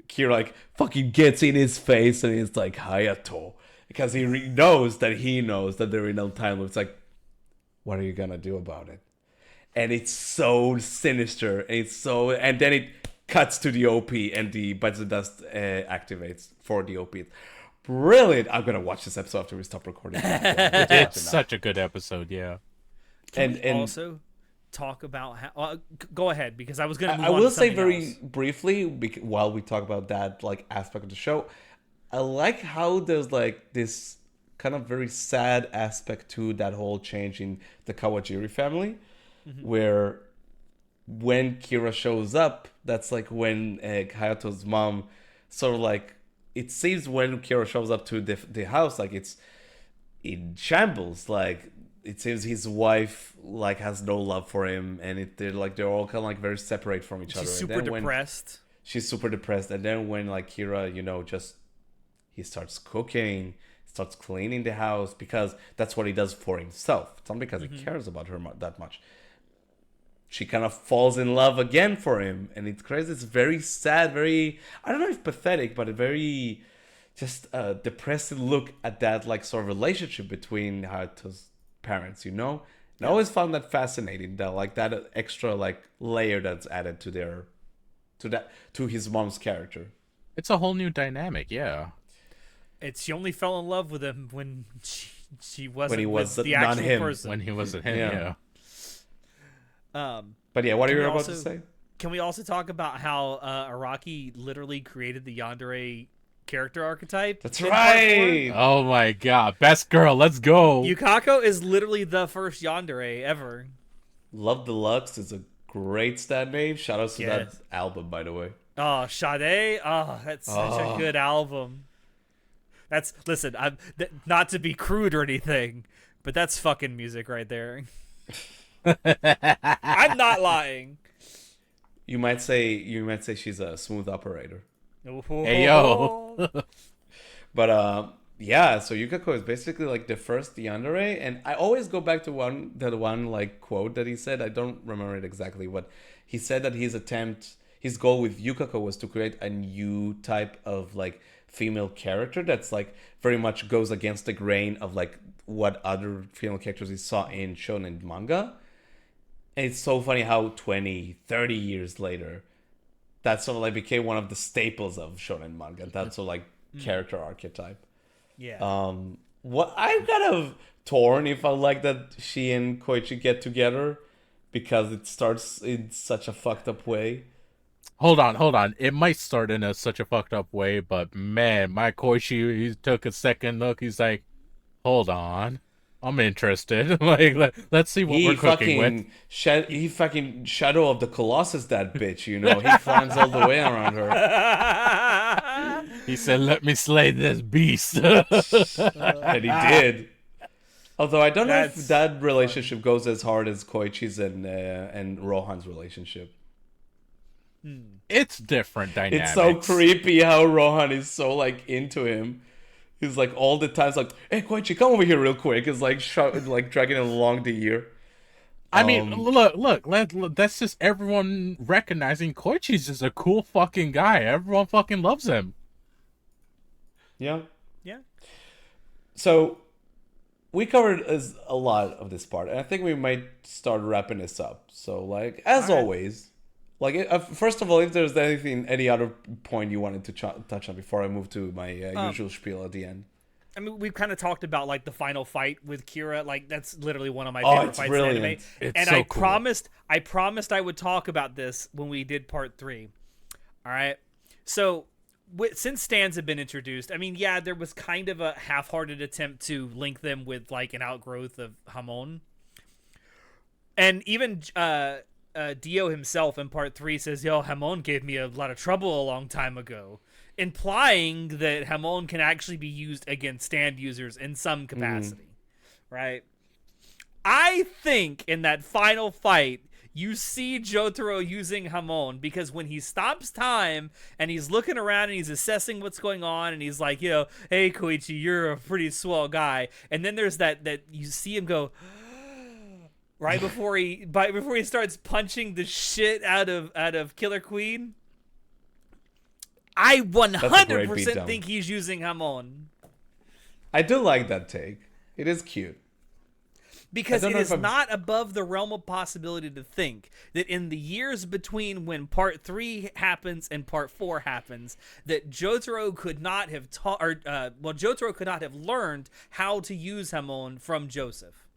Kira like fucking gets in his face and he's like Hayato, because he knows that they're in a time loop. It's like, what are you gonna do about it? And it's so sinister. And then it cuts to the OP and the Bites the Dust activates for the OP. Brilliant. I'm gonna watch this episode after we stop recording. It's such a good episode, yeah. Can we also talk about how go ahead, because I was going to move I on will to say something very else. briefly while we talk about that like aspect of the show, I like how there's like this kind of very sad aspect to that whole change in the Kawajiri family, where when Kira shows up, that's like when Hayato's mom sort of like, it seems when Kira shows up to the house, like it's in shambles. Like it seems his wife like has no love for him, and they're all kind of like very separate from each other. She's And super then when depressed. she's super depressed, and then when like Kira, just he starts cooking, starts cleaning the house because that's what he does for himself. It's not because he cares about her that much. She kind of falls in love again for him, and it creates this very sad, very, I don't know if pathetic, but a very just depressing look at that like sort of relationship between Hayato's parents, And I always found that fascinating, that like that extra like layer that's added to his mom's character. It's a whole new dynamic, yeah. She only fell in love with him when she wasn't he was with the not actual him. person. When he wasn't him, Yeah. yeah. But yeah, what are Can you we about to also- say? Can we also talk about how Araki literally created the yandere character archetype? That's in part right. Oh my god, best girl, let's go. 4? Yukako is literally the first yandere ever. Love Deluxe is a great stat name. Shout out to Yes. that album, by the way. Oh, Sade. Oh, that's such a good album. Listen, not to be crude or anything, but that's fucking music right there. I'm not lying. You might say she's a smooth operator. Hey, yo. But yeah, so Yukako is basically like the first yandere, and I always go back to that one like quote that he said. I don't remember it exactly, but he said that his goal with Yukako was to create a new type of like female character that's like very much goes against the grain of like what other female characters he saw in shonen manga. And it's so funny how 20, 30 years later, that sort of like became one of the staples of shonen manga. That sort of like character archetype. Yeah. What I'm kind of torn if I like that she and Koichi get together, because it starts in such a fucked up way. Hold on. It might start in such a fucked up way, but man, my Koichi, he took a second look. He's like, hold on. I'm interested. Like, let's see what we're cooking with. He fucking Shadow of the Colossus that bitch, He climbs all the way around her. He said, let me slay this beast. And he did. Although I don't know if That's that relationship goes as hard as Koichi's and Rohan's relationship. It's different dynamics. It's so creepy how Rohan is so like into him. He's like all the time like, "Hey Koichi, come over here real quick." It's like like dragging him along the ear. I mean, look, that's just everyone recognizing Koichi's just a cool fucking guy. Everyone fucking loves him. Yeah. Yeah. So we covered a lot of this part, and I think we might start wrapping this up. So, like as always, like first of all, if there's any other point you wanted to touch on before I move to my usual spiel at the end. I mean, we've kind of talked about like the final fight with Kira. Like that's literally one of my favorite fights in anime. It's and so I cool. promised I would talk about this when we did part 3. All right. So since stands have been introduced, I mean, yeah, there was kind of a half-hearted attempt to link them with like an outgrowth of Hamon. And even Dio himself in part 3 says, "Yo, Hamon gave me a lot of trouble a long time ago," implying that Hamon can actually be used against stand users in some capacity, right? I think in that final fight, you see Jotaro using Hamon because when he stops time and he's looking around and he's assessing what's going on and he's like, "Hey Koichi, you're a pretty swell guy," and then there's that you see him go right before he starts punching the shit out of Killer Queen. I 100% think he's using Hamon. I do like that take. It is cute. Because it is not above the realm of possibility to think that in the years between when part 3 happens and part 4 happens, that Jotaro could not have Jotaro could not have learned how to use Hamon from Joseph.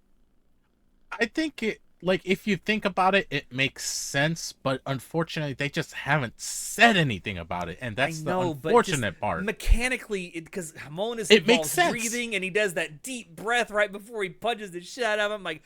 I think it, like, if you think about it, it makes sense, but unfortunately, they just haven't said anything about it, and that's the unfortunate part. Mechanically, because Hamon is breathing, and he does that deep breath right before he punches the shit out of him. Like,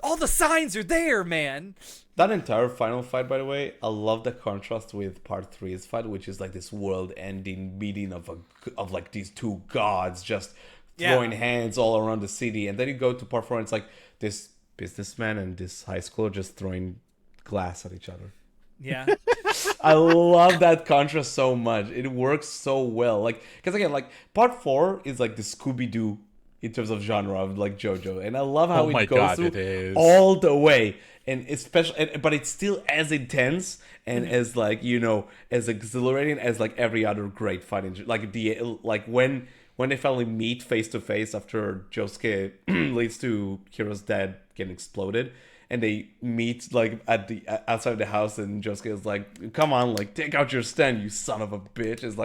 all the signs are there, man. That entire final fight, by the way, I love the contrast with part 3's fight, which is like this world-ending meeting of like these two gods just throwing hands all around the city, and then you go to part 4, and it's like this businessman and this high schooler just throwing glass at each other. Yeah. I love that contrast so much. It works so well. Like, because again, like part 4 is like the Scooby-Doo in terms of genre of like JoJo, and I love how it goes through all the way, and especially, but it's still as intense and as like, you know, as exhilarating as like every other great fight in like when they finally meet face to face after Josuke leads to Hiro's dad getting exploded, and they meet like at the outside the house, and Josuke is like, "Come on, like take out your stand, you son of a bitch." It's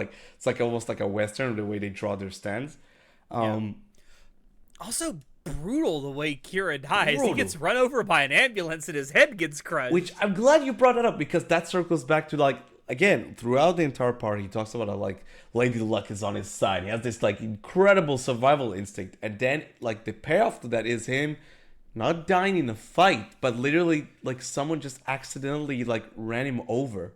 like almost like a western the way they draw their stands. Also brutal the way Kira dies. He gets run over by an ambulance and his head gets crushed. Which I'm glad you brought that up, because that circles back to like, again, throughout the entire part, he talks about how like Lady Luck is on his side. He has this like incredible survival instinct, and then like the payoff to that is him not dying in a fight, but literally like someone just accidentally like ran him over.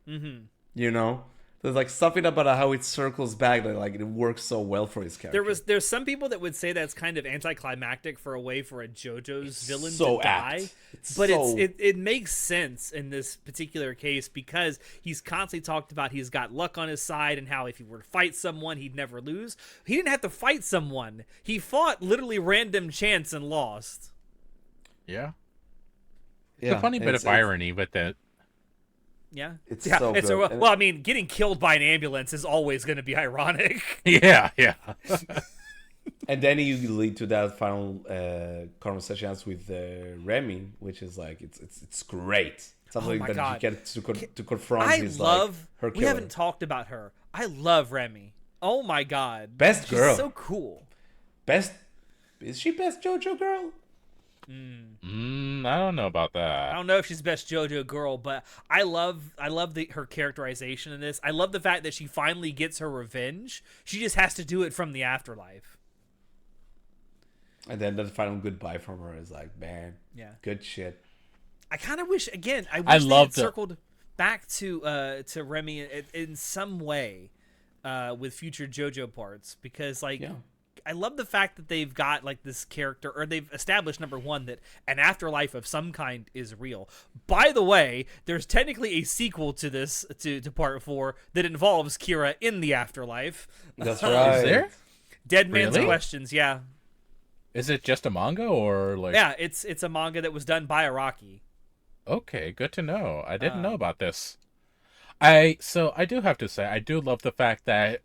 Mm-hmm. You know, there's like something about how it circles back that like it works so well for his character. There's some people that would say that's kind of anticlimactic for a way for a JoJo's villain to die, but it makes sense in this particular case because he's constantly talked about he's got luck on his side and how if he were to fight someone he'd never lose. He didn't have to fight someone. He fought literally random chance and lost. Yeah. It's a funny bit of irony with that. Yeah, it's so good. Well, I mean, getting killed by an ambulance is always going to be ironic. Yeah. And then you lead to that final conversation with Remy, which is like it's great. Something that you get to confront. Her killer. We haven't talked about her. I love Remy. Oh my god, best girl. She's so cool. Is she best JoJo girl? I don't know about that. I don't know if she's best JoJo girl, but I love her characterization in this. I love the fact that she finally gets her revenge. She just has to do it from the afterlife. And then the final goodbye from her is like, man, good shit. I kind of wish, again, they had circled back to Remy in some way with future JoJo parts, because like I love the fact that they've got like this character, or they've established, number one, that an afterlife of some kind is real. By the way, there's technically a sequel to this, to part 4, that involves Kira in the afterlife. That's right. Is there? Dead Man's Really? Questions, yeah. Is it just a manga or like? Yeah, it's a manga that was done by Araki. Okay, good to know. I didn't Uh, know about this. So I do have to say I do love the fact that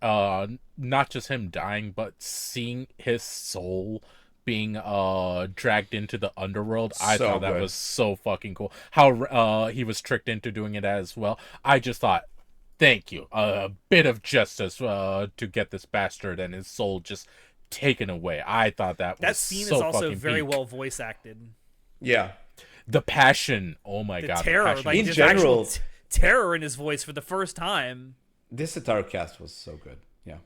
not just him dying, but seeing his soul being dragged into the underworld. I So thought that good. was so fucking cool. How he was tricked into doing it as well. I just thought, thank you, a bit of justice to get this bastard and his soul just taken away. I thought that was Scene so is also fucking very peak. well voice acted. Yeah. The passion, oh my The god, terror, the passion. like In just general- actual terror in his voice for the first time. This entire cast was so good. Yeah.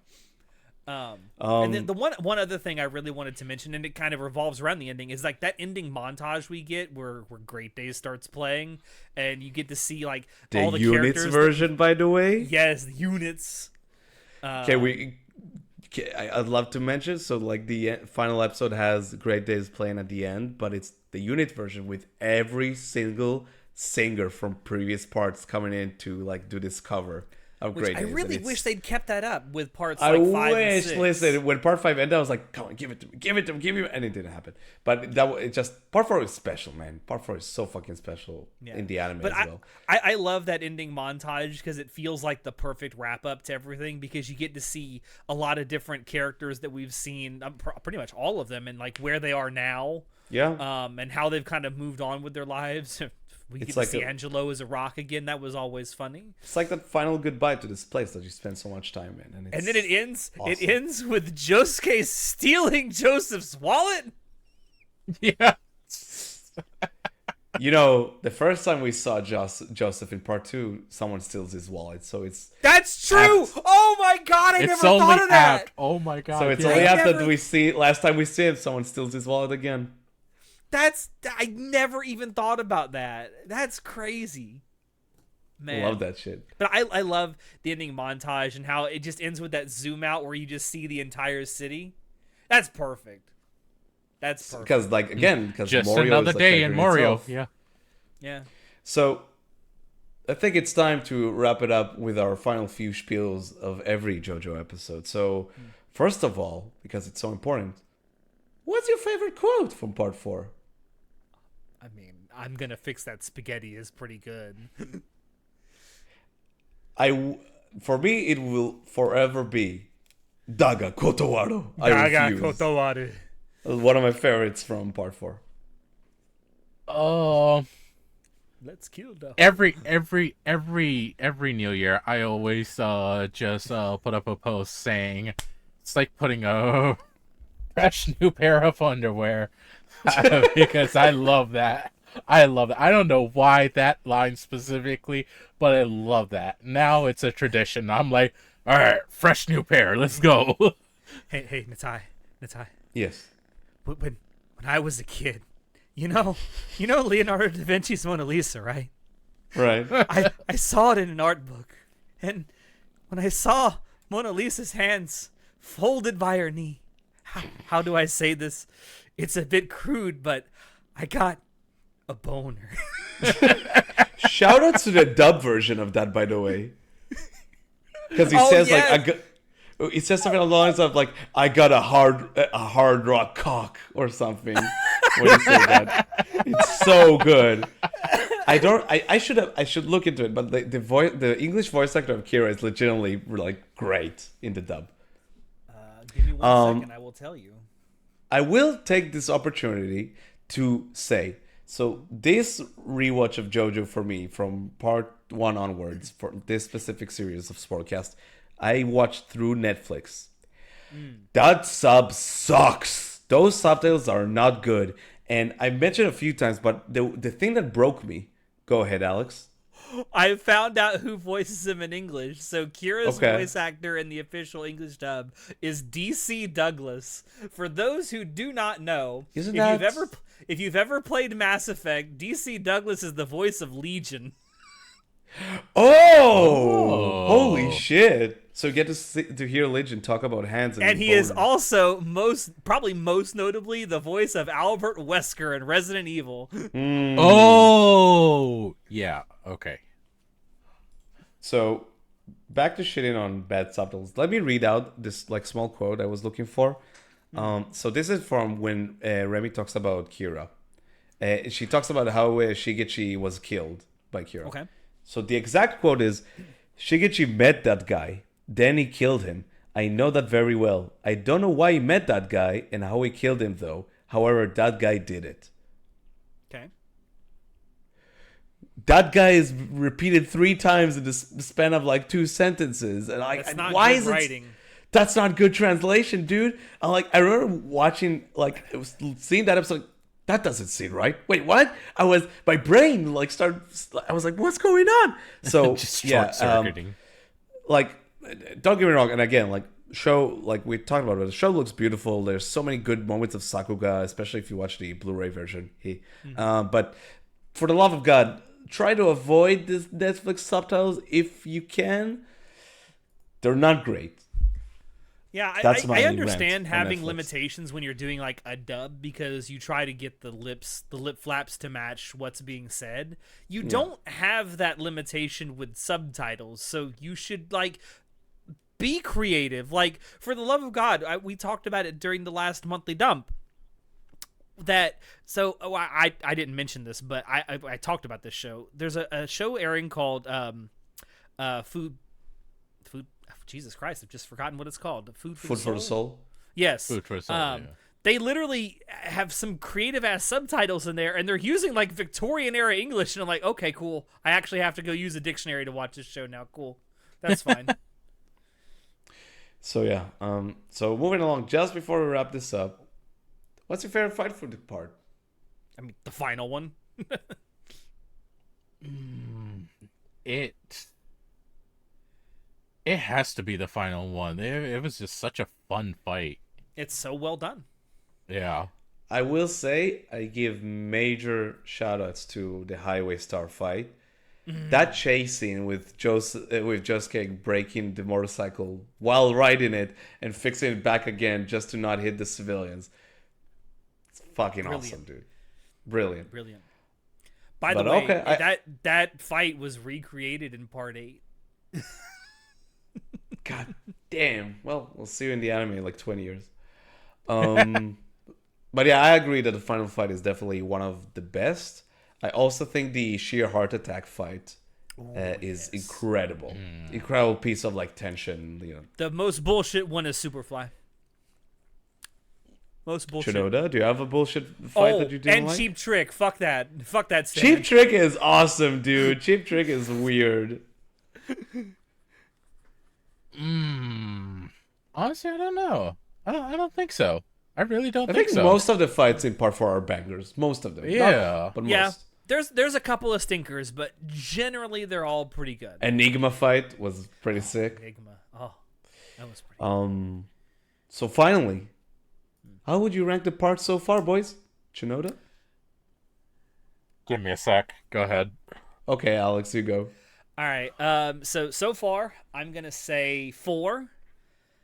And then the one other thing I really wanted to mention, and it kind of revolves around the ending, is like that ending montage we get where Great Days starts playing, and you get to see like The all the units characters. version, by the way. Yes, the units. I'd love to mention. So, like, the final episode has Great Days playing at the end, but it's the unit version with every single singer from previous parts coming in to like do this cover of Which Great I Days. really And wish they'd kept that up with parts I like 5 and wish. 6. Listen, when part 5 ended, I was like, "Come on, give it to me, give it to me, give me," and it didn't happen. But it just part 4 is special, man. Part 4 is so fucking special in the anime But as well. I love that ending montage because it feels like the perfect wrap up to everything, because you get to see a lot of different characters that we've seen, pretty much all of them, and like where they are now, Yeah, and how they've kind of moved on with their lives. We It's get like to see a- Angelo as a rock again. That was always funny. it's like that final goodbye to this place that you spent so much time in, and And then it ends. awesome. It ends with Josuke stealing Joseph's wallet. Yeah. You know, the first time we saw Joseph in part 2, someone steals his wallet. So it's That's true. Apt. Oh my god, I It's never only thought of that. apt. Oh my god. so it's yeah. only I after never- we see last time we see him, someone steals his wallet again. I never even thought about that. That's crazy. Man. Love that shit. But I love the ending montage and how it just ends with that zoom out where you just see the entire city. That's perfect. That's perfect. Because because Just Morio another is, like, day in character Mario. itself. Yeah. Yeah. So I think it's time to wrap it up with our final few spiels of every JoJo episode. So first of all, because it's so important, what's your favorite quote from part 4? I mean, I'm gonna fix that spaghetti is pretty good. For me, it will forever be Daga Kotowaru. I refuse. kotowaru. One of my favorites from part 4. Let's kill the Every New Year, I always just put up a post saying it's like putting a fresh new pair of underwear because I love that. I love that. I don't know why that line specifically, but I love that. Now it's a tradition. I'm like, all right, fresh new pair. Let's go. Hey, Natai. Yes. When I was a kid, you know Leonardo da Vinci's Mona Lisa, right? Right. I saw it in an art book, and when I saw Mona Lisa's hands folded by her knee, how do I say this? It's a bit crude, but I got a boner. Shout out to the dub version of that, by the way. Because he Oh, says yes. he says something along the lines of like, "I got a hard rock cock" or something. When he says that, it's so good. I should look into it, but the English voice actor of Kira is legitimately like great in the dub. Give me one second, I will tell you. I will take this opportunity to say, so this rewatch of JoJo for me, from part 1 onwards, for this specific series of Sportcast, I watched through Netflix. That sub sucks. Those subtitles are not good. And I mentioned a few times, but the thing that broke me, go ahead, Alex. I found out who voices him in English. So Kira's Okay. voice actor in the official English dub is DC Douglas. For those who do not know, Isn't if that- you've ever played Mass Effect, DC Douglas is the voice of Legion. Oh, holy Oh. shit! So you get to hear Legion talk about hands, And he is boners. also probably most notably the voice of Albert Wesker in Resident Evil. Oh, yeah. Okay. So back to shitting on bad subtitles. Let me read out this like small quote I was looking for. So this is from when Remy talks about Kira. She talks about how Shigechi was killed by Kira. Okay. So the exact quote is, Shigechi met that guy, then he killed him. I know that very well. I don't know why he met that guy and how he killed him though. However, that guy did it. Okay. That guy is repeated 3 times in the span of like 2 sentences. And That's not why good is it? writing. That's not good translation, dude. I remember watching, like, seeing that episode. That doesn't seem right. Wait, what? My brain, like, I was like, what's going on? So, Just yeah, short-circuiting. like, don't get me wrong. And again, like, show, like, we talked about it. The show looks beautiful. There's so many good moments of Sakuga, especially if you watch the Blu-ray version. But for the love of God, try to avoid this Netflix subtitles if you can. They're not great. Yeah, That's my I rant understand on having Netflix. limitations when you're doing like a dub because you try to get the lip flaps to match what's being said. You don't have that limitation with subtitles, so you should like be creative. Like, for the love of God, we talked about it during the last monthly dump. I didn't mention this, but I talked about this show. There's a show airing called Food. Jesus Christ, I've just forgotten what it's called. Food Food for the Soul. Yes. Food for soul, yeah. They literally have some creative ass subtitles in there, and they're using like Victorian era English, and I'm like, okay, cool. I actually have to go use a dictionary to watch this show now. Cool, that's fine. So yeah, so moving along, just before we wrap this up, what's your favorite fight for the part? I mean, the final one. It has to be the final one. It was just such a fun fight. It's so well done. Yeah. I will say I give major shoutouts to the Highway Star fight. That chase scene with Josuke breaking the motorcycle while riding it and fixing it back again just to not hit the civilians. It's fucking awesome, dude. Brilliant. Brilliant. By the But way, okay, that fight was recreated in part 8. God damn. Well, we'll see you in the anime in like 20 years. But yeah, I agree that the final fight is definitely one of the best. I also think the sheer heart attack fight is incredible. Incredible piece of like tension. You know, The most bullshit one is Superfly. Most bullshit. Shinoda, do you have a bullshit fight that you didn't and like? Cheap Trick. Fuck that. Fuck that. Stan. Cheap Trick is awesome, dude. Cheap Trick is weird. Honestly, I don't know. I don't think so. I really don't I think think so. most of the fights in Part 4 are bangers. Most of them. Not- Yeah. but Yeah. most. There's a couple of stinkers, but generally they're all pretty good. Enigma fight was pretty sick. Enigma. Oh, that was pretty. So finally, how would you rank the parts so far, boys? Shinoda? Give me a sec. Go ahead. Okay, Alex, you go. All right. So far, I'm gonna say 4.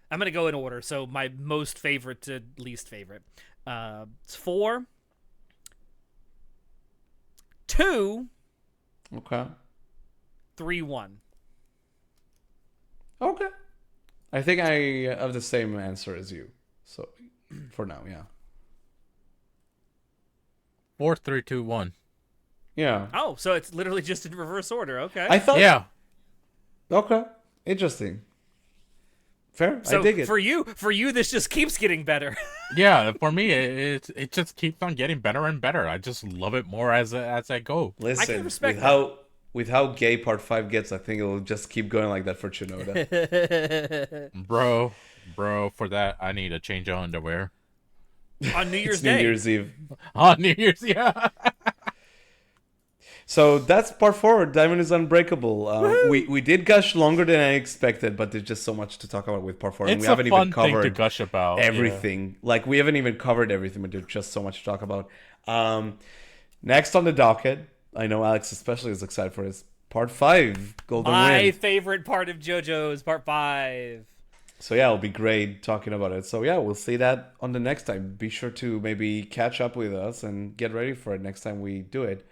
I'm gonna go in order. So my most favorite to least favorite. It's 4, 2, Okay. 3, 1. Okay. I think I have the same answer as you. So, for now, yeah. 4, 3, 2, 1. Yeah. Oh, so it's literally just in reverse order. Okay. I thought. Yeah. Okay. Interesting. Fair. so I dig it. for you, this just keeps getting better. Yeah, for me, it just keeps on getting better and better. I just love it more as I go. Listen, respect with how gay Part 5 gets, I think it'll just keep going like that for Shinoda. Bro, for that I need a change of underwear. On New Year's It's New Day. Year's Eve. On New Year's, yeah. So that's Part 4. Diamond is Unbreakable. We did gush longer than I expected, but there's just so much to talk about with Part 4. And It's we a haven't fun even thing to covered gush about. everything. Like, we haven't even covered everything, but there's just so much to talk about. Next on the docket, I know Alex especially is excited for this. Part 5, Golden My Wind. favorite part of JoJo's Part 5. So yeah, it'll be great talking about it. So yeah, we'll see that on the next time. Be sure to maybe catch up with us and get ready for it next time we do it.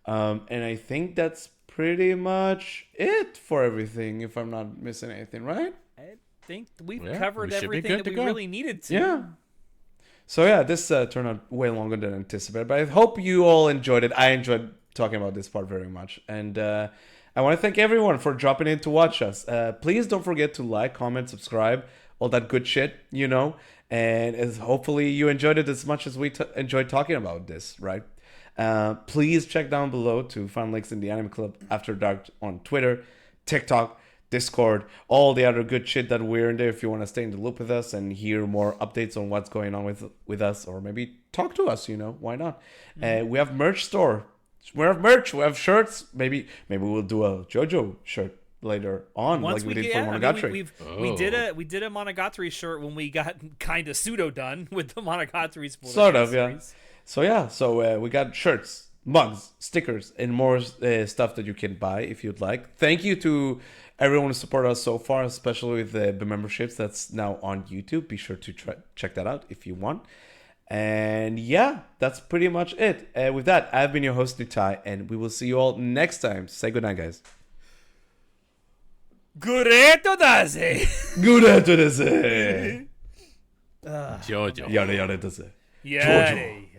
And I think that's pretty much it for everything, if I'm not missing anything, right? I think we've Yeah, covered we should be everything good that to we go. really needed to. Yeah. So yeah, this turned out way longer than anticipated, but I hope you all enjoyed it. I enjoyed talking about this part very much. And I want to thank everyone for dropping in to watch us. Please don't forget to like, comment, subscribe, all that good shit, you know. And hopefully you enjoyed it as much as we enjoyed talking about this, right? Please check down below to find links in the Anime Club After Dark on Twitter, TikTok, Discord, all the other good shit that we're in there if you want to stay in the loop with us and hear more updates on what's going on with us, or maybe talk to us, you know, why not? We have merch store. We have merch, we have shirts. Maybe we'll do a JoJo shirt later on, Once like we did get, for Monogatari. we did a Monogatari shirt when we got kind of pseudo done with the Monogatari spoiler Sort of, series. yeah. So we got shirts, mugs, stickers, and more stuff that you can buy if you'd like. Thank you to everyone who supported us so far, especially with the memberships that's now on YouTube. Be sure to check that out if you want. And yeah, that's pretty much it. With that, I've been your host, Nitai, and we will see you all next time. Say goodnight, guys. Gureto daze! Gureto daze! JoJo. Yare yare daze. Yay.